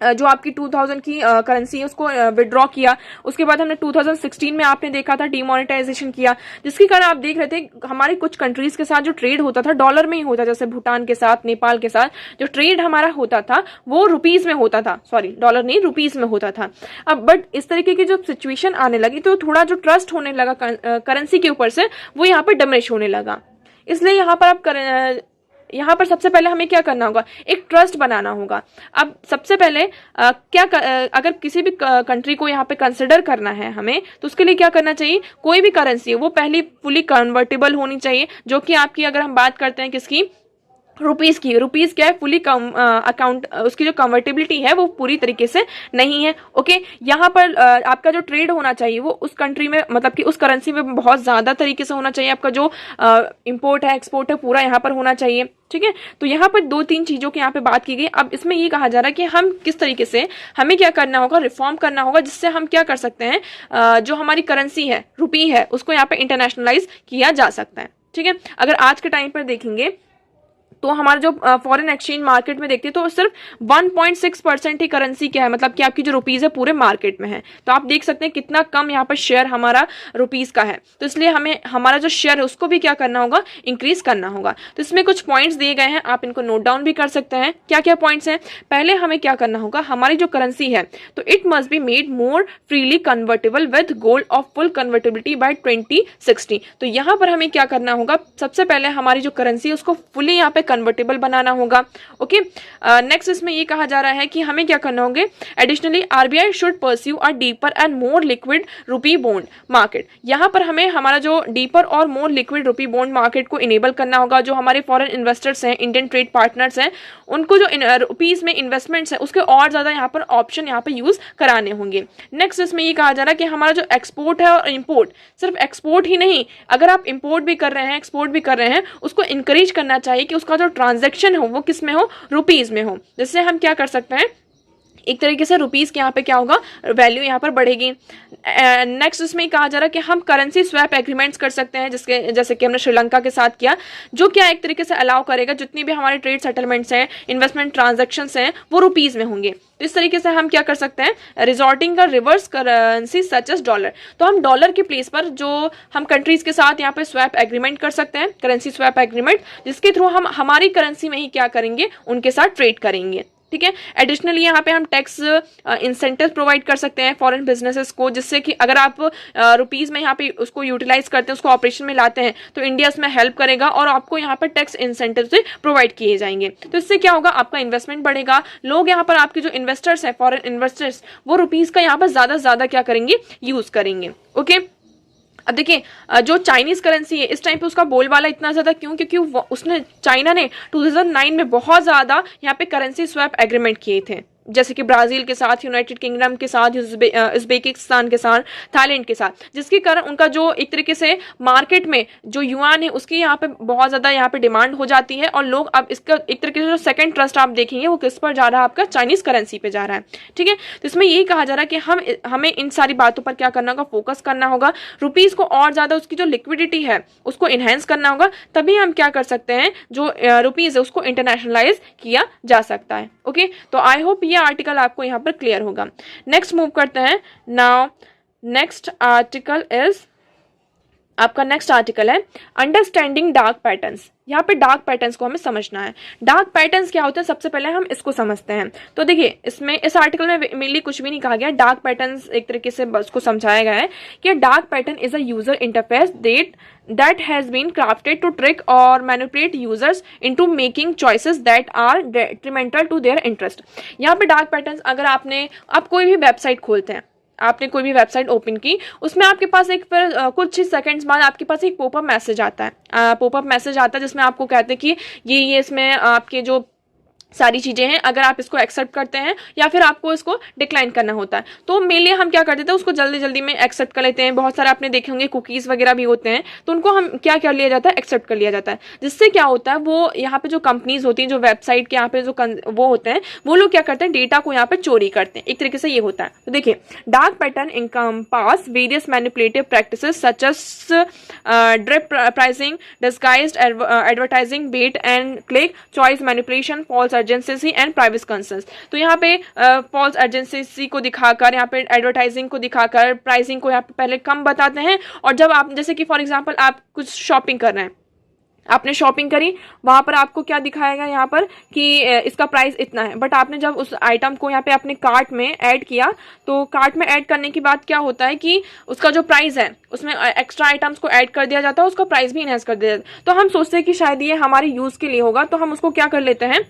S1: जो आपकी 2000 की करेंसी है उसको विड्रॉ किया। उसके बाद हमने 2016 में आपने देखा था डीमोनेटाइजेशन किया, जिसके कारण आप देख रहे थे हमारे कुछ कंट्रीज के साथ जो ट्रेड होता था डॉलर में ही होता, जैसे भूटान के साथ, नेपाल के साथ जो ट्रेड हमारा होता था वो रुपीस में होता था, सॉरी डॉलर नहीं रुपीस में होता था। अब बट इस तरीके की जो सिचुएशन आने लगी तो थोड़ा जो ट्रस्ट होने लगा करेंसी के ऊपर से वो यहाँ पर डमिनिश होने लगा। इसलिए यहाँ पर सबसे पहले हमें क्या करना होगा, एक ट्रस्ट बनाना होगा। अब सबसे पहले अगर किसी भी कंट्री को यहाँ पे कंसिडर करना है हमें तो उसके लिए क्या करना चाहिए, कोई भी करेंसी है वो पहले फुली कन्वर्टेबल होनी चाहिए, जो कि आपकी अगर हम बात करते हैं किसकी, रुपीस की, रुपीस क्या है फुली अकाउंट, उसकी जो कन्वर्टेबिलिटी है वो पूरी तरीके से नहीं है। ओके, यहाँ पर आपका जो ट्रेड होना चाहिए वो उस कंट्री में मतलब कि उस करेंसी में बहुत ज्यादा तरीके से होना चाहिए। आपका जो इंपोर्ट है एक्सपोर्ट है पूरा यहाँ पर होना चाहिए। ठीक है, तो यहाँ पर 2-3 चीजों की यहाँ पे बात की गई। अब इसमें ये कहा जा रहा है कि हम किस तरीके से हमें क्या करना होगा, रिफॉर्म करना होगा, जिससे हम क्या कर सकते हैं, जो हमारी करेंसी है रुपी है उसको यहाँ पे इंटरनेशनलाइज किया जा सकता है। ठीक है, अगर आज के टाइम पर देखेंगे तो हमारा जो फॉरेन एक्सचेंज मार्केट में देखते हैं तो सिर्फ 1.6% ही करेंसी क्या है, मतलब कि आपकी जो रुपीस है पूरे मार्केट में है। तो आप देख सकते हैं कितना कम यहाँ पर शेयर हमारा रुपीस का है। तो इसलिए हमें हमारा जो शेयर है उसको भी क्या करना होगा, इंक्रीज करना होगा। तो इसमें कुछ पॉइंट्स दिए गए हैं, आप इनको नोट डाउन भी कर सकते हैं। क्या क्या पॉइंट्स हैं, पहले हमें क्या करना होगा, हमारी जो करेंसी है तो it must be made more freely convertible with goal of full convertibility by 2060। तो यहाँ पर हमें क्या करना होगा, सबसे पहले हमारी जो करेंसी है उसको फुली यहाँ पे कन्वर्टेबल बनाना होगा। ओके, नेक्स्ट इसमें ये कहा जा रहा है कि हमें क्या करना होगा, additionally RBI should pursue a deeper and more liquid rupee bond market. यहाँ पर हमें हमारा जो डीपर और मोर लिक्विड रुपी बॉन्ड मार्केट को इनेबल करना होगा। जो हमारे फॉरेन इन्वेस्टर्स हैं, इंडियन ट्रेड पार्टनर्स हैं, उनको जो रुपीज में इन्वेस्टमेंट्स है उसके और ज्यादा यहाँ पर ऑप्शन यहाँ पे यूज कराने होंगे। नेक्स्ट इसमें ये कहा जा रहा है कि हमारा जो एक्सपोर्ट है और इम्पोर्ट, सिर्फ एक्सपोर्ट ही नहीं, अगर आप इम्पोर्ट भी कर रहे हैं एक्सपोर्ट भी कर रहे हैं उसको इंकरेज करना चाहिए कि उसका जो ट्रांजैक्शन हो वो किस में हो, रुपीज में हो। जिससे हम क्या कर सकते हैं, एक तरीके से रुपीस के यहाँ पे क्या होगा, वैल्यू यहाँ पर बढ़ेगी। नेक्स्ट इसमें कहा जा रहा है कि हम करेंसी स्वैप एग्रीमेंट्स कर सकते हैं, जिसके जैसे कि हमने श्रीलंका के साथ किया, जो क्या एक तरीके से अलाउ करेगा जितनी भी हमारे ट्रेड सेटलमेंट्स हैं, इन्वेस्टमेंट ट्रांजैक्शंस हैं, वो रुपीस में होंगे। तो इस तरीके से हम क्या कर सकते हैं, रिजॉर्टिंग का reverse currency such as dollar. तो हम डॉलर के प्लेस पर जो हम कंट्रीज के साथ यहाँ पे स्वैप एग्रीमेंट कर सकते हैं, करेंसी स्वैप एग्रीमेंट, जिसके थ्रू हम हमारी करेंसी में ही क्या करेंगे, उनके साथ ट्रेड करेंगे। ठीक है। एडिशनली यहाँ पे हम टैक्स इंसेंटिव प्रोवाइड कर सकते हैं फॉरेन बिजनेसेस को, जिससे कि अगर आप रुपीस में यहाँ पे उसको यूटिलाइज करते हैं, उसको ऑपरेशन में लाते हैं, तो इंडिया इसमें हेल्प करेगा और आपको यहाँ पर टैक्स इंसेंटिव से प्रोवाइड किए जाएंगे। तो इससे क्या होगा, आपका इन्वेस्टमेंट बढ़ेगा, लोग यहाँ पर आपके जो इन्वेस्टर्स हैं, फॉरेन इन्वेस्टर्स, वो रुपीस का यहाँ पर ज्यादा से ज्यादा क्या करेंगे, यूज करेंगे। ओके। अब देखिए जो चाइनीज करेंसी है इस टाइम पे उसका बोलबाला इतना ज्यादा क्यों, क्योंकि उसने चाइना ने 2009 में बहुत ज्यादा यहाँ पे करेंसी स्वैप एग्रीमेंट किए थे, जैसे कि ब्राजील के साथ, यूनाइटेड किंगडम के साथ, उज्बेकिस्तान के साथ, थाईलैंड के साथ, जिसके कारण उनका जो एक तरीके से मार्केट में जो युआन है उसकी यहाँ पे बहुत ज्यादा यहाँ पे डिमांड हो जाती है, और लोग अब इसका एक तरीके से जो सेकंड ट्रस्ट आप देखेंगे वो किस पर जा रहा है, आपका चाइनीज करेंसी पे जा रहा है। ठीक है। तो इसमें यही कहा जा रहा है कि हमें इन सारी बातों पर क्या करना होगा, फोकस करना होगा, रुपीज को और ज्यादा उसकी जो लिक्विडिटी है उसको इनहेंस करना होगा, तभी हम क्या कर सकते हैं, जो रुपीज है उसको इंटरनेशनलाइज किया जा सकता है। ओके। तो आई होप ये आर्टिकल आपको यहाँ पर क्लियर होगा। नेक्स्ट मूव करते हैं। नाउ नेक्स्ट आर्टिकल इज, आपका नेक्स्ट आर्टिकल है अंडरस्टैंडिंग डार्क पैटर्न्स। यहाँ पे डार्क पैटर्न्स को हमें समझना है। डार्क पैटर्न्स क्या होते हैं, सबसे पहले हम इसको समझते हैं। तो देखिए इसमें इस आर्टिकल में मेनली कुछ भी नहीं कहा गया, डार्क पैटर्न्स एक तरीके से बस को समझाया गया है कि dark pattern is a user interface that has been crafted to trick or manipulate users into making choices that are detrimental to their interest। यहाँ पे डार्क पैटर्न्स, अगर आप कोई भी वेबसाइट खोलते हैं, आपने कोई भी वेबसाइट ओपन की, उसमें आपके पास एक फिर कुछ ही सेकंड्स बाद आपके पास एक पॉपअप मैसेज आता है, पॉपअप मैसेज आता है जिसमें आपको कहते हैं कि ये इसमें आपके जो सारी चीजें हैं, अगर आप इसको एक्सेप्ट करते हैं या फिर आपको इसको डिक्लाइन करना होता है। तो मेनली हम क्या कर देते हैं, उसको जल्दी जल्दी में एक्सेप्ट कर लेते हैं। बहुत सारे आपने देखे होंगे कुकीज वगैरह भी होते हैं, तो उनको हम क्या कर लिया जाता है, एक्सेप्ट कर लिया जाता है। जिससे क्या होता है, वो यहाँ पे जो कंपनीज होती हैं, जो वेबसाइट के यहाँ पे जो वो होते हैं, वो लोग क्या करते हैं, डेटा को यहाँ पे चोरी करते हैं। एक तरीके से ये होता है। तो देखिए dark pattern encompass various manipulative practices such as drip pricing, disguised advertising, bait and click, choice manipulation, false urgency and privacy concerns. तो यहाँ पे फॉल्स अर्जेंसी को दिखाकर, यहाँ पे एडवर्टाइजिंग को दिखाकर, प्राइसिंग को यहाँ पे पहले कम बताते हैं, और जब आप जैसे कि फॉर एग्जांपल आप कुछ शॉपिंग कर रहे हैं, आपने शॉपिंग करी, वहां पर आपको क्या दिखाएगा यहाँ पर कि इसका प्राइस इतना है, बट आपने जब उस आइटम को यहाँ पे अपने कार्ट में ऐड किया, तो कार्ट में ऐड करने के बाद क्या होता है कि उसका जो प्राइस है उसमें एक्स्ट्रा आइटम्स को ऐड कर दिया जाता है, उसका प्राइस भी इनहेंस कर दिया जाता है। तो हम सोचते हैं कि शायद ये हमारे यूज के लिए होगा, तो हम उसको क्या कर लेते हैं,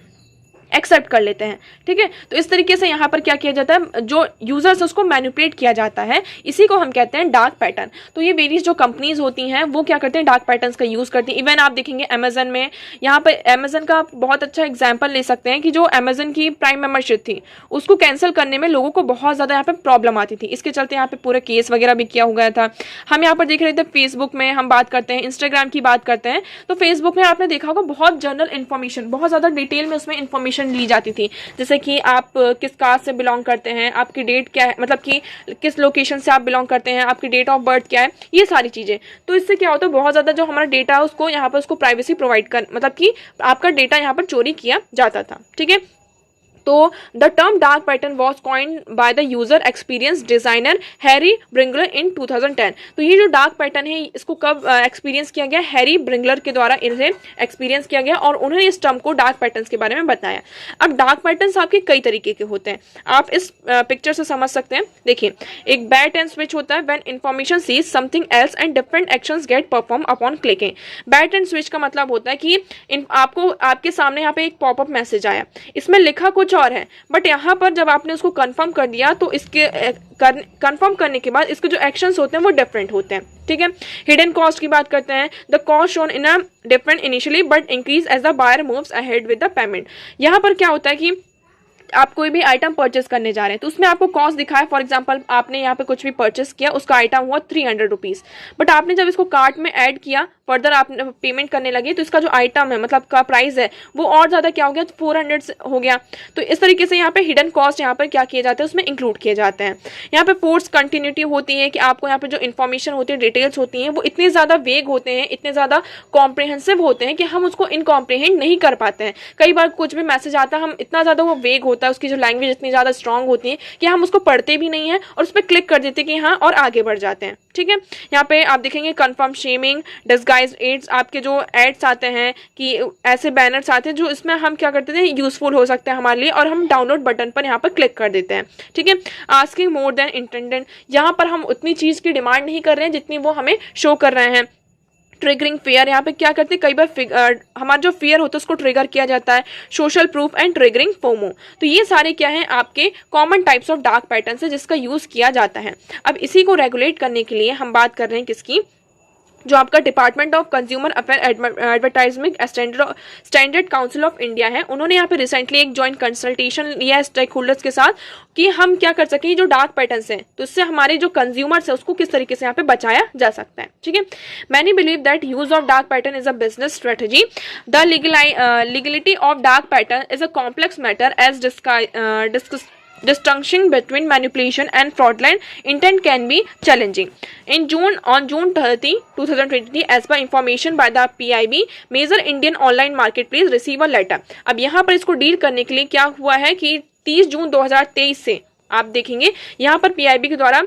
S1: एक्सेप्ट कर लेते हैं। ठीक है। तो इस तरीके से यहाँ पर क्या किया जाता है, जो यूजर्स उसको मैनिपुलेट किया जाता है, इसी को हम कहते हैं डार्क पैटर्न। तो ये वेरियस जो कंपनीज होती हैं वो क्या करते हैं, डार्क पैटर्न्स का यूज करती हैं। इवन आप देखेंगे अमेजन में, यहाँ पर अमेजन का बहुत अच्छा एग्जाम्पल ले सकते हैं कि जो अमेजन की प्राइम मेंबरशिप थी उसको कैंसिल करने में लोगों को बहुत ज्यादा यहाँ पे प्रॉब्लम आती थी। इसके चलते यहाँ पे पूरे केस वगैरह भी किया हो गया था। हम यहाँ पर देख रहे थे फेसबुक में हम बात करते हैं, इंस्टाग्राम की बात करते हैं, तो फेसबुक में आपने देखा होगा बहुत जनरल इन्फॉर्मेशन, बहुत ज्यादा डिटेल में उसमें इन्फॉर्मेशन ली जाती थी, जैसे कि आप किस कास्ट से बिलोंग करते हैं, आपकी डेट क्या है, मतलब कि किस लोकेशन से आप बिलोंग करते हैं, आपकी डेट ऑफ बर्थ क्या है, ये सारी चीजें। तो इससे क्या होता है, बहुत ज्यादा जो हमारा डेटा है उसको यहाँ पर उसको प्राइवेसी प्रोवाइड कर, मतलब कि आपका डेटा यहाँ पर चोरी किया जाता था। ठीक है। तो the term dark pattern was coined by the user experience designer Harry Brignull in 2010। तो ये जो डार्क पैटर्न है इसको कब एक्सपीरियंस किया गया, हैरी ब्रिंगलर के द्वारा इन्हें एक्सपीरियंस किया गया और उन्होंने इस टर्म को डार्क पैटर्न्स के बारे में बताया। अब डार्क पैटर्न्स आपके कई तरीके के होते हैं, आप इस पिक्चर से समझ सकते हैं। देखिए एक बैट एंड स्विच होता है, when information sees something else and different actions get performed upon clicking. Bait and switch का मतलब होता है कि आपको आपके सामने यहाँ पे एक पॉपअप मैसेज आया, इसमें लिखा कुछ और है, बट यहाँ पर जब आपने उसको कंफर्म कर दिया तो इसके कंफर्म करने के बाद इसके जो एक्शंस होते हैं वो डिफरेंट होते हैं। ठीक है। हिडन कॉस्ट की बात करते हैं, the cost shown in a different initially but increase as the buyer moves ahead with the payment. यहाँ पर क्या होता है कि आप कोई भी आइटम परचेस करने जा रहे हैं तो उसमें आपको कॉस्ट दिखाए, फॉर एग्जांपल आपने यहाँ पे कुछ भी परचेस किया, उसका आइटम हुआ 300 रुपीज़, बट आपने जब इसको कार्ट में ऐड किया, फर्दर आप पेमेंट करने लगे, तो इसका जो आइटम है मतलब का प्राइस है वो और ज़्यादा क्या हो गया, 400 हो गया। तो इस तरीके से यहाँ पे हिडन कॉस्ट यहाँ पर क्या किए जाते हैं, उसमें इंक्लूड किए जाते हैं। यहाँ पे फोर्स कंटिन्यूटी होती है कि आपको यहाँ पे जो इन्फॉर्मेशन होती है, डिटेल्स होती हैं, वो इतने ज़्यादा वेग होते हैं, इतने ज़्यादा कॉम्प्रिहेंसिव होते हैं कि हम उसको इनकॉम्प्रिहेंड नहीं कर पाते हैं। कई बार कुछ भी मैसेज आता है, हम इतना ज़्यादा वो वेग होता है, उसकी जो लैंग्वेज इतनी ज़्यादा स्ट्रांग होती है कि हम उसको पढ़ते भी नहीं है और उस पर क्लिक कर देते कि हाँ और आगे बढ़ जाते हैं। ठीक है, यहाँ पे आप देखेंगे कन्फर्म शेमिंग, डिस्गाइज एड्स, आपके जो एड्स आते हैं कि ऐसे बैनर्स आते हैं जो इसमें हम क्या करते हैं, यूजफुल हो सकते हैं हमारे लिए, और हम डाउनलोड बटन पर यहाँ पर क्लिक कर देते हैं। ठीक है, आस्किंग मोर देन इंटेंडेड, यहाँ पर हम उतनी चीज़ की डिमांड नहीं कर रहे हैं जितनी वो हमें शो कर रहे हैं। ट्रिगरिंग फेयर, यहाँ पे क्या करते हैं, कई बार हमारा जो फेयर होता है उसको ट्रिगर किया जाता है। Social proof and triggering FOMO, तो ये सारे क्या हैं, आपके common types of dark pattern है जिसका यूज किया जाता है। अब इसी को रेगुलेट करने के लिए हम बात कर रहे हैं किसकी, जो आपका department of consumer affair advertisement standard council of India है। उन्होंने यहाँ पे रिसेंटली एक जॉइंट कंसल्टेशन लिया है स्टेक होल्डर्स के साथ कि हम क्या कर सकें, जो डार्क पैटर्न्स हैं तो इससे हमारे जो कंज्यूमर्स है उसको किस तरीके से यहाँ पे बचाया जा सकता है। ठीक है, many believe that use of dark pattern is a business strategy. The legality of dark pattern is a complex matter as discuss distinction between manipulation and fraudulent intent can be challenging. On June 30, 2023, as per information by the PIB, major Indian online marketplace receive a letter. अब यहाँ पर इसको deal करने के लिए क्या हुआ है कि 30 जून 2023 से आप देखेंगे यहाँ पर पीआईबी के द्वारा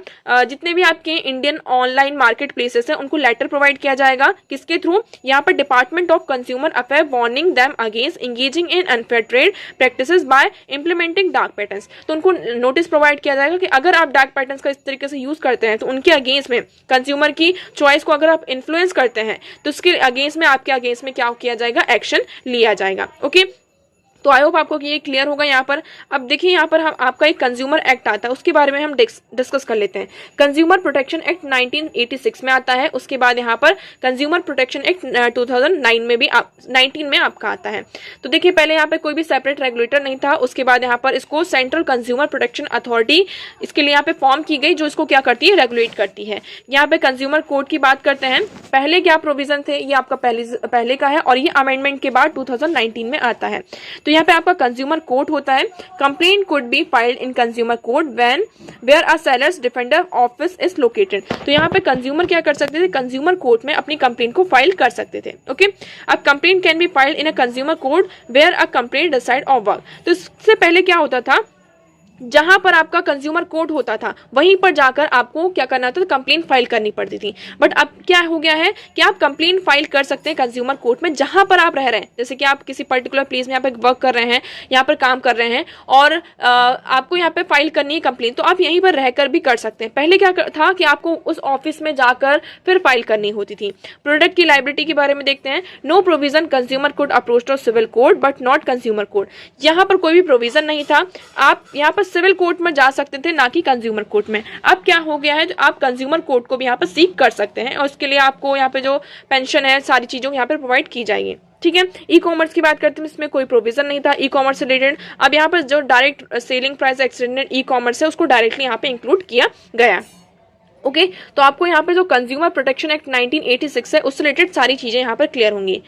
S1: जितने भी आपके इंडियन ऑनलाइन मार्केट प्लेसेस हैं उनको लेटर प्रोवाइड किया जाएगा। किसके थ्रू, यहाँ पर department of consumer affair warning them against engaging in unfair trade practices by implementing dark patterns. तो उनको नोटिस प्रोवाइड किया जाएगा कि अगर आप डार्क पैटर्न्स का इस तरीके से यूज करते हैं तो उनके अगेंस्ट में कंज्यूमर की चॉइस को अगर आप इन्फ्लुएंस करते हैं तो उसके अगेंस्ट में आपके अगेंस्ट में क्या किया जाएगा, एक्शन लिया जाएगा। ओके, तो आई होप आपको कि ये क्लियर होगा यहाँ पर। अब देखिए यहाँ पर हम आपका एक कंज्यूमर एक्ट आता है, उसके बारे में हम डिस्कस कर लेते हैं। कंज्यूमर प्रोटेक्शन एक्ट 1986 में आता है, उसके बाद यहाँ पर कंज्यूमर प्रोटेक्शन एक्ट 2009 में भी 19 में आपका आता है। तो देखिए पहले यहाँ पे कोई भी सेपरेट रेगुलेटर नहीं था, उसके बाद यहाँ पर इसको सेंट्रल कंज्यूमर प्रोटेक्शन अथॉरिटी इसके लिए यहाँ पे फॉर्म की गई जो इसको क्या करती है, रेगुलेट करती है। यहाँ पे कंज्यूमर कोड की बात करते हैं, पहले क्या प्रोविजन थे, ये आपका पहले का है और ये अमेंडमेंट के बाद 2019 में आता है। तो यहाँ पे आपका कंज्यूमर कोर्ट होता है। Complaint could be filed in consumer court when where a sellers defender office is located. तो यहाँ पे कंज्यूमर क्या कर सकते थे, कंज्यूमर कोर्ट में अपनी कंप्लेंट को फाइल कर सकते थे। ओके, अब complaint can be filed in a consumer court where a complaint decide of work. तो इससे पहले क्या होता था, जहां पर आपका कंज्यूमर कोर्ट होता था वहीं पर जाकर आपको क्या करना था, कंप्लेंट फाइल करनी पड़ती थी। बट अब क्या हो गया है कि आप कंप्लेंट फाइल कर सकते हैं कंज्यूमर कोर्ट में जहां पर आप रह रहे हैं। जैसे कि आप किसी पर्टिकुलर प्लेस में यहाँ पे वर्क कर रहे हैं, यहाँ पर काम कर रहे हैं और आपको यहाँ पे फाइल करनी है कंप्लेंट, तो आप यहीं पर रहकर भी कर सकते हैं। पहले क्या था कि आपको उस ऑफिस में जाकर फिर फाइल करनी होती थी। प्रोडक्ट की लायबिलिटी के बारे में देखते हैं। No provision consumer court approach to civil court but not consumer court. यहाँ पर कोई भी प्रोविजन नहीं था, आप यहाँ पर सिविल कोर्ट में जा सकते थे, ना कि कंज्यूमर कोर्ट में। अब क्या हो गया है, आप कंज्यूमर कोर्ट को भी यहाँ पर सीक कर सकते हैं और उसके लिए आपको यहाँ पे जो पेंशन है सारी चीजों यहाँ पे प्रोवाइड की जाएगी। ठीक है, ई कॉमर्स की बात करते हैं, इसमें कोई प्रोविजन नहीं था ई कॉमर्स से रिलेटेड। अब यहाँ पर जो direct selling price extended e commerce है उसको डायरेक्टली यहाँ पे इंक्लूड किया गया। ओके, तो आपको यहाँ पे जो कंज्यूमर प्रोटेक्शन एक्ट 1986 है उससे रिलेटेड सारी चीजें यहाँ पर क्लियर होंगी।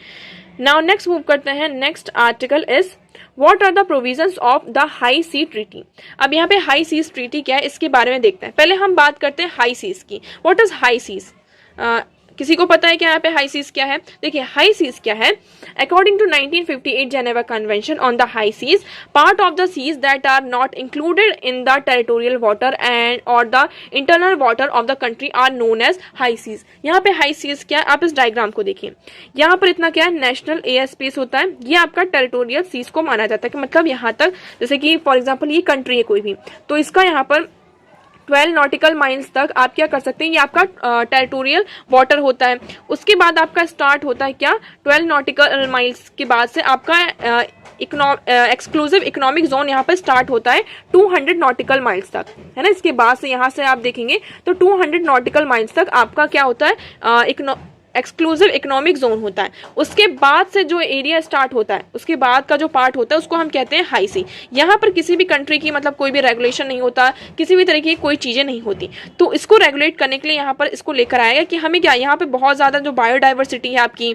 S1: नाउ नेक्स्ट मूव करते हैं। Next article is what are the provisions of the high sea treaty. अब यहाँ पे हाई सीज ट्रीटी क्या है इसके बारे में देखते हैं। पहले हम बात करते हैं हाई सीज की। व्हाट इज हाई सीज, किसी को पता है क्या यहाँ पे हाई सीज क्या है? देखिए हाई सीज क्या है, according to 1958 Geneva Convention on the high seas, part of the seas that are not included in the territorial water and और the internal water of the country are known as high seas. यहाँ पे high seas क्या है, आप इस diagram को देखिए। यहाँ पर इतना क्या है, नेशनल एयर स्पेस होता है, ये आपका टेरिटोरियल सीज को माना जाता है कि मतलब यहाँ तक, जैसे कि फॉर एग्जाम्पल ये कंट्री है कोई भी, तो इसका यहाँ पर 12 नॉटिकल माइल्स तक आप क्या कर सकते हैं, ये आपका टेरिटोरियल वाटर होता है। उसके बाद आपका स्टार्ट होता है क्या, 12 नॉटिकल माइल्स के बाद से आपका एक्सक्लूसिव इकोनॉमिक जोन यहाँ पर स्टार्ट होता है 200 नॉटिकल माइल्स तक, है ना। इसके बाद से यहाँ से आप देखेंगे तो 200 नॉटिकल माइल्स तक आपका क्या होता है, एक्सक्लूसिव इकोनॉमिक जोन होता है, उसके बाद से जो एरिया स्टार्ट होता है, उसके बाद का जो पार्ट होता है उसको हम कहते हैं हाई सी। यहाँ पर किसी भी कंट्री की मतलब कोई भी रेगुलेशन नहीं होता, किसी भी तरह की कोई चीज़ें नहीं होती, तो इसको रेगुलेट करने के लिए यहाँ पर इसको लेकर आएगा कि हमें क्या, यहाँ पे बहुत ज़्यादा जो बायोडाइवर्सिटी है, आपकी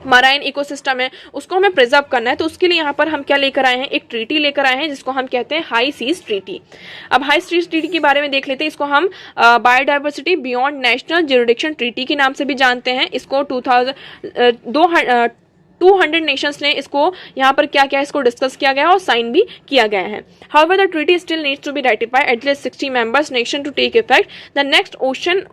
S1: मराइन इकोसिस्टम है, उसको हमें प्रिजर्व करना है। तो उसके लिए यहाँ पर हम क्या लेकर आए हैं, एक ट्रीटी लेकर आए हैं जिसको हम कहते हैं हाई सीज ट्रीटी। अब हाई सीज ट्रीटी के बारे में देख लेते हैं। इसको हम biodiversity beyond national jurisdiction treaty के नाम से भी जानते हैं। इसको 200 नेशंस ने इसको यहाँ पर क्या क्या इसको डिस्कस किया गया और साइन भी किया गया है। However, the treaty still needs to be ratified at least 60 members nation to take effect. The next ocean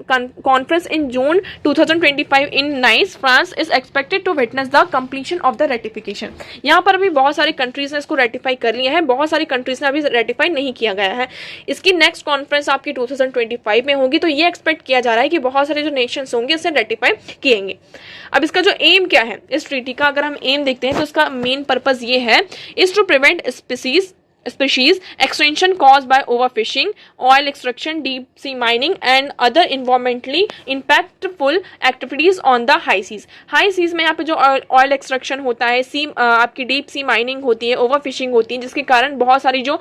S1: conference in June 2025 in Nice, France is expected to witness the completion of the ratification. यहाँ पर अभी बहुत सारी countries ने इसको ratify कर लिया है, बहुत सारी कंट्रीज ने अभी रेटिफाई नहीं किया गया है। इसकी नेक्स्ट कॉन्फ्रेंस आपकी 2025 में होगी, तो ये एक्सपेक्ट किया जा रहा है कि बहुत सारे जो नेशंस होंगे इसे रेटिफाई किएंगे। अब इसका जो एम क्या है इस ट्रीटी का, अगर हम एम देखते हैं तो इसका मेन पर्पस ये है, is to prevent species extinction caused by overfishing, oil extraction, deep sea mining and other environmentally impactful activities on the high seas. High seas में यहाँ पे जो oil extraction होता है, आपकी deep sea mining होती है, overfishing होती है, जिसके कारण बहुत सारी जो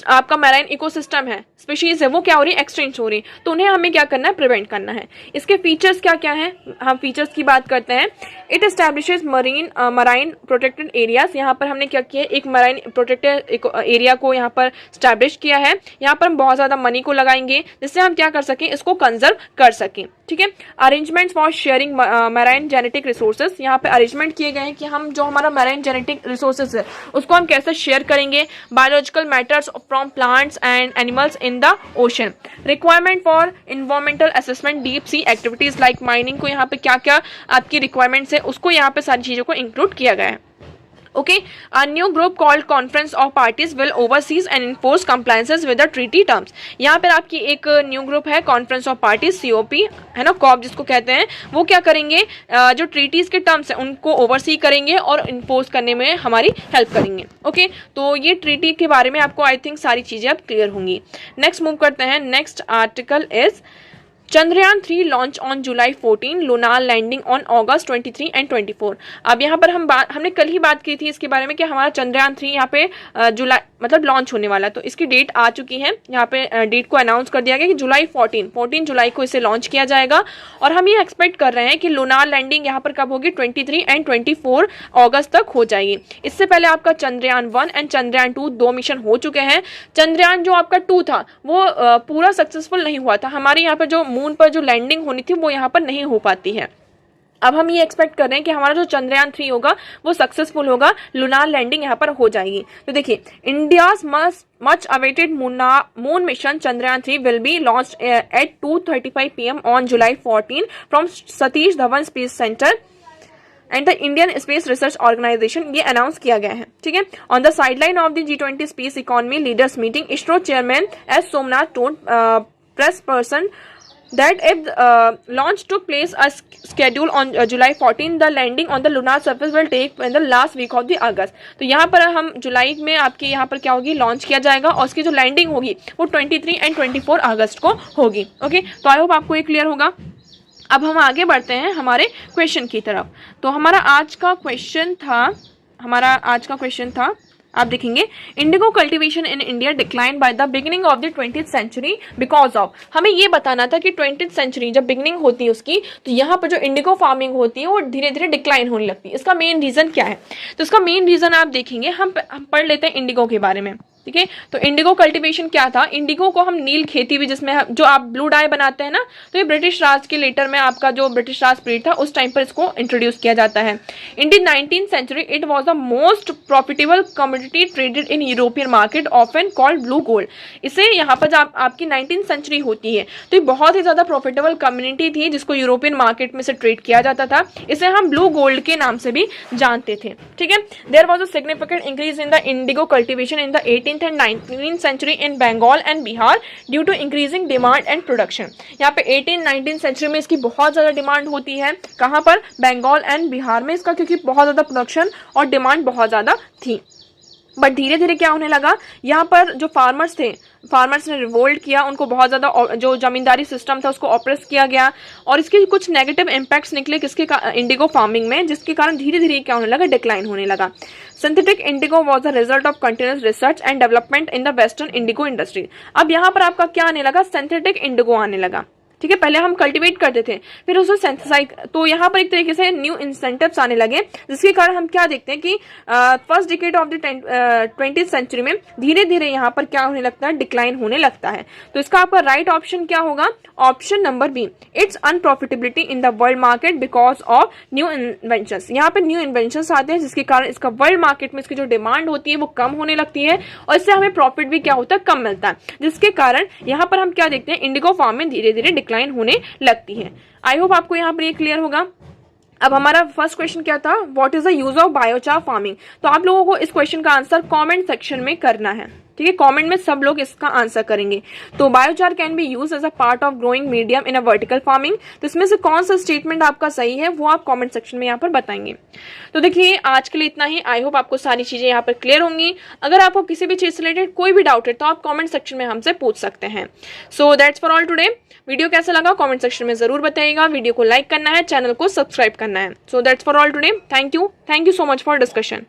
S1: आपका मैराइन इकोसिस्टम है, स्पीशीज है, वो क्या हो रही है, एक्सटेंड हो रही है। तो उन्हें हमें क्या करना है, प्रिवेंट करना है। इसके फीचर्स क्या क्या हैं, हम फीचर्स की बात करते हैं। It establishes marine protected areas. यहाँ पर हमने क्या किया, एक मराइन प्रोटेक्टेड एरिया को यहाँ पर स्टैब्लिश किया है। यहाँ पर हम बहुत ज़्यादा मनी को लगाएंगे जिससे हम क्या कर सकें, इसको कंजर्व कर सकें। ठीक है। Arrangements for sharing marine genetic resources, यहाँ पे अरेंजमेंट किए गए हैं कि हम जो हमारा मैराइन जेनेटिक रिसोर्सेज है उसको हम कैसे शेयर करेंगे। Biological matters from plants and animals in the ocean. Requirement for environmental assessment, deep sea activities like mining को यहाँ पे क्या क्या आपकी रिक्वायरमेंट्स है उसको यहाँ पे सारी चीज़ों को इंक्लूड किया गया है। Okay, a new group called Conference of Parties will oversee and enforce compliances with the treaty terms. यहाँ पर आपकी एक न्यू ग्रुप है Conference of Parties, COP है ना, COP जिसको कहते हैं, वो क्या करेंगे, जो ट्रीटीज के टर्म्स हैं उनको ओवरसी करेंगे और इन्फोर्स करने में हमारी हेल्प करेंगे। ओके, तो ये ट्रीटी के बारे में आपको आई थिंक सारी चीज़ें अब क्लियर होंगी। नेक्स्ट मूव करते हैं। Next article is Chandrayaan 3 launch on July 14, lunar landing on August 23 and 24। अब यहाँ पर हमने कल ही बात की थी इसके बारे में कि हमारा चंद्रयान 3 यहाँ पे जुलाई मतलब लॉन्च होने वाला है। तो इसकी डेट आ चुकी है, यहाँ पे डेट को अनाउंस कर दिया गया कि जुलाई 14 जुलाई को इसे लॉन्च किया जाएगा। और हम ये एक्सपेक्ट कर रहे हैं कि लूनार लैंडिंग यहाँ पर कब होगी, 23 एंड 24 अगस्त तक हो जाएगी। इससे पहले आपका चंद्रयान 1 एंड चंद्रयान 2 दो मिशन हो चुके हैं। चंद्रयान जो आपका 2 था वो पूरा सक्सेसफुल नहीं हुआ था। हमारे यहाँ पर जो मून पर जो लैंडिंग होनी थी वो यहाँ पर नहीं हो पाती है। अब हम ये एक्सपेक्ट कर रहे हैं कि हमारा जो चंद्रयान 3 होगा वो सक्सेसफुल होगा, लूनार लैंडिंग यहाँ पर हो जाएगी। तो देखिए, India's much awaited moon mission Chandrayaan 3 will be launched at 2:35 PM on July 14 from Satish Dhawan space centre and the Indian space research organisation, ये अनाउंस किया गया है। ठीक है। On the sideline of the G20 space economy leaders meeting, ISRO chairman S Somnath told press person that if launch took place as scheduled on July 14, the landing on the lunar surface will take in the last week of the August। तो यहाँ पर हम जुलाई में आपके यहाँ पर क्या होगी, लॉन्च किया जाएगा और उसकी जो लैंडिंग होगी वो 23 एंड 24 अगस्त को होगी। ओके, तो आई होप आपको ये क्लियर होगा। अब हम आगे बढ़ते हैं हमारे क्वेश्चन की तरफ। तो हमारा आज का क्वेश्चन था आप देखेंगे, indigo cultivation in India decline by the beginning of the 20th century because of. हमें ये बताना था कि 20th सेंचुरी जब बिगिनिंग होती है उसकी, तो यहाँ पर जो इंडिगो फार्मिंग होती है वो धीरे धीरे डिक्लाइन होने लगती है। इसका मेन रीजन क्या है, तो इसका मेन रीजन आप देखेंगे, हम पढ़ लेते हैं इंडिगो के बारे में। ठीक है, तो इंडिगो कल्टीवेशन क्या था, इंडिगो को हम नील खेती भी, जिसमें जो आप ब्लू डाई बनाते हैं ना, तो ये ब्रिटिश राज के लेटर में आपका जो ब्रिटिश राज पीरियड था उस टाइम पर इसको इंट्रोड्यूस किया जाता है। In the 19th century it was the most profitable commodity traded in European market often called blue gold. इसे यहाँ पर जब आपकी 19th सेंचुरी होती है तो ये बहुत ही ज्यादा प्रॉफिटेबल कम्युनिटी थी जिसको यूरोपियन मार्केट में से ट्रेड किया जाता था। इसे हम ब्लू गोल्ड के नाम से भी जानते थे। ठीक है, there was a significant increase in the indigo cultivation in the 18th and 19th century in Bengal and Bihar due to increasing demand and production। यहाँ पे 18-19 सेंचुरी में इसकी बहुत ज़्यादा डिमांड होती है। कहाँ पर, बंगाल एंड बिहार में इसका, क्योंकि बहुत ज़्यादा प्रोडक्शन और डिमांड बहुत ज़्यादा थी। बट धीरे धीरे क्या होने लगा, यहाँ पर जो फार्मर्स थे, फार्मर्स ने रिवोल्ट किया, उनको बहुत ज़्यादा जो जमींदारी सिस्टम था उसको ऑप्रेस किया गया और इसके कुछ नेगेटिव इम्पैक्ट्स निकले किसके इंडिगो फार्मिंग में, जिसके कारण धीरे धीरे क्या होने लगा, डिक्लाइन होने लगा। Synthetic Indigo was the result of continuous research and development in the western Indigo industry. अब यहाँ पर आपका क्या आने लगा, सिंथेटिक इंडिगो आने लगा। ठीक है, पहले हम कल्टीवेट करते थे, फिर उसको सिंथेसाइज, तो यहाँ पर एक तरीके से न्यू इंसेंटिव्स आने लगे, जिसके कारण हम क्या देखते हैं कि first decade of the 20th century में धीरे धीरे यहाँ पर क्या होने लगता है, डिक्लाइन होने लगता है। तो इसका आपका राइट ऑप्शन क्या होगा, option number B, it's unprofitability in the world market because of new inventions. यहाँ पे न्यू इन्वेंशंस आते हैं जिसके कारण इसका वर्ल्ड मार्केट में इसकी जो डिमांड होती है वो कम होने लगती है और इससे हमें प्रॉफिट भी क्या होता है, कम मिलता है, जिसके कारण यहाँ पर हम क्या देखते हैं, इंडिगो फार्म में धीरे धीरे डिक्लाइन होने लगती है। आई होप आपको यहाँ पर ये क्लियर होगा। अब हमारा फर्स्ट क्वेश्चन क्या था, what is the use of biochar farming. तो आप लोगों को इस क्वेश्चन का आंसर कमेंट सेक्शन में करना है। ठीक है, कमेंट में सब लोग इसका आंसर करेंगे। तो biochar can be use as a part of growing medium in a vertical farming. तो इसमें से कौन सा स्टेटमेंट आपका सही है वो आप कमेंट सेक्शन में यहाँ पर बताएंगे। तो देखिए आज के लिए इतना ही। आई होप आपको सारी चीजें यहाँ पर क्लियर होंगी। अगर आपको किसी भी चीज से रिलेटेड कोई भी डाउट है तो आप कॉमेंट सेक्शन में हमसे पूछ सकते हैं। So that's for all today. Video कैसा लगा कमेंट सेक्शन में जरूर बताइएगा। वीडियो को लाइक करना है, चैनल को सब्सक्राइब करना है। So that's for all today. Thank you so much for discussion.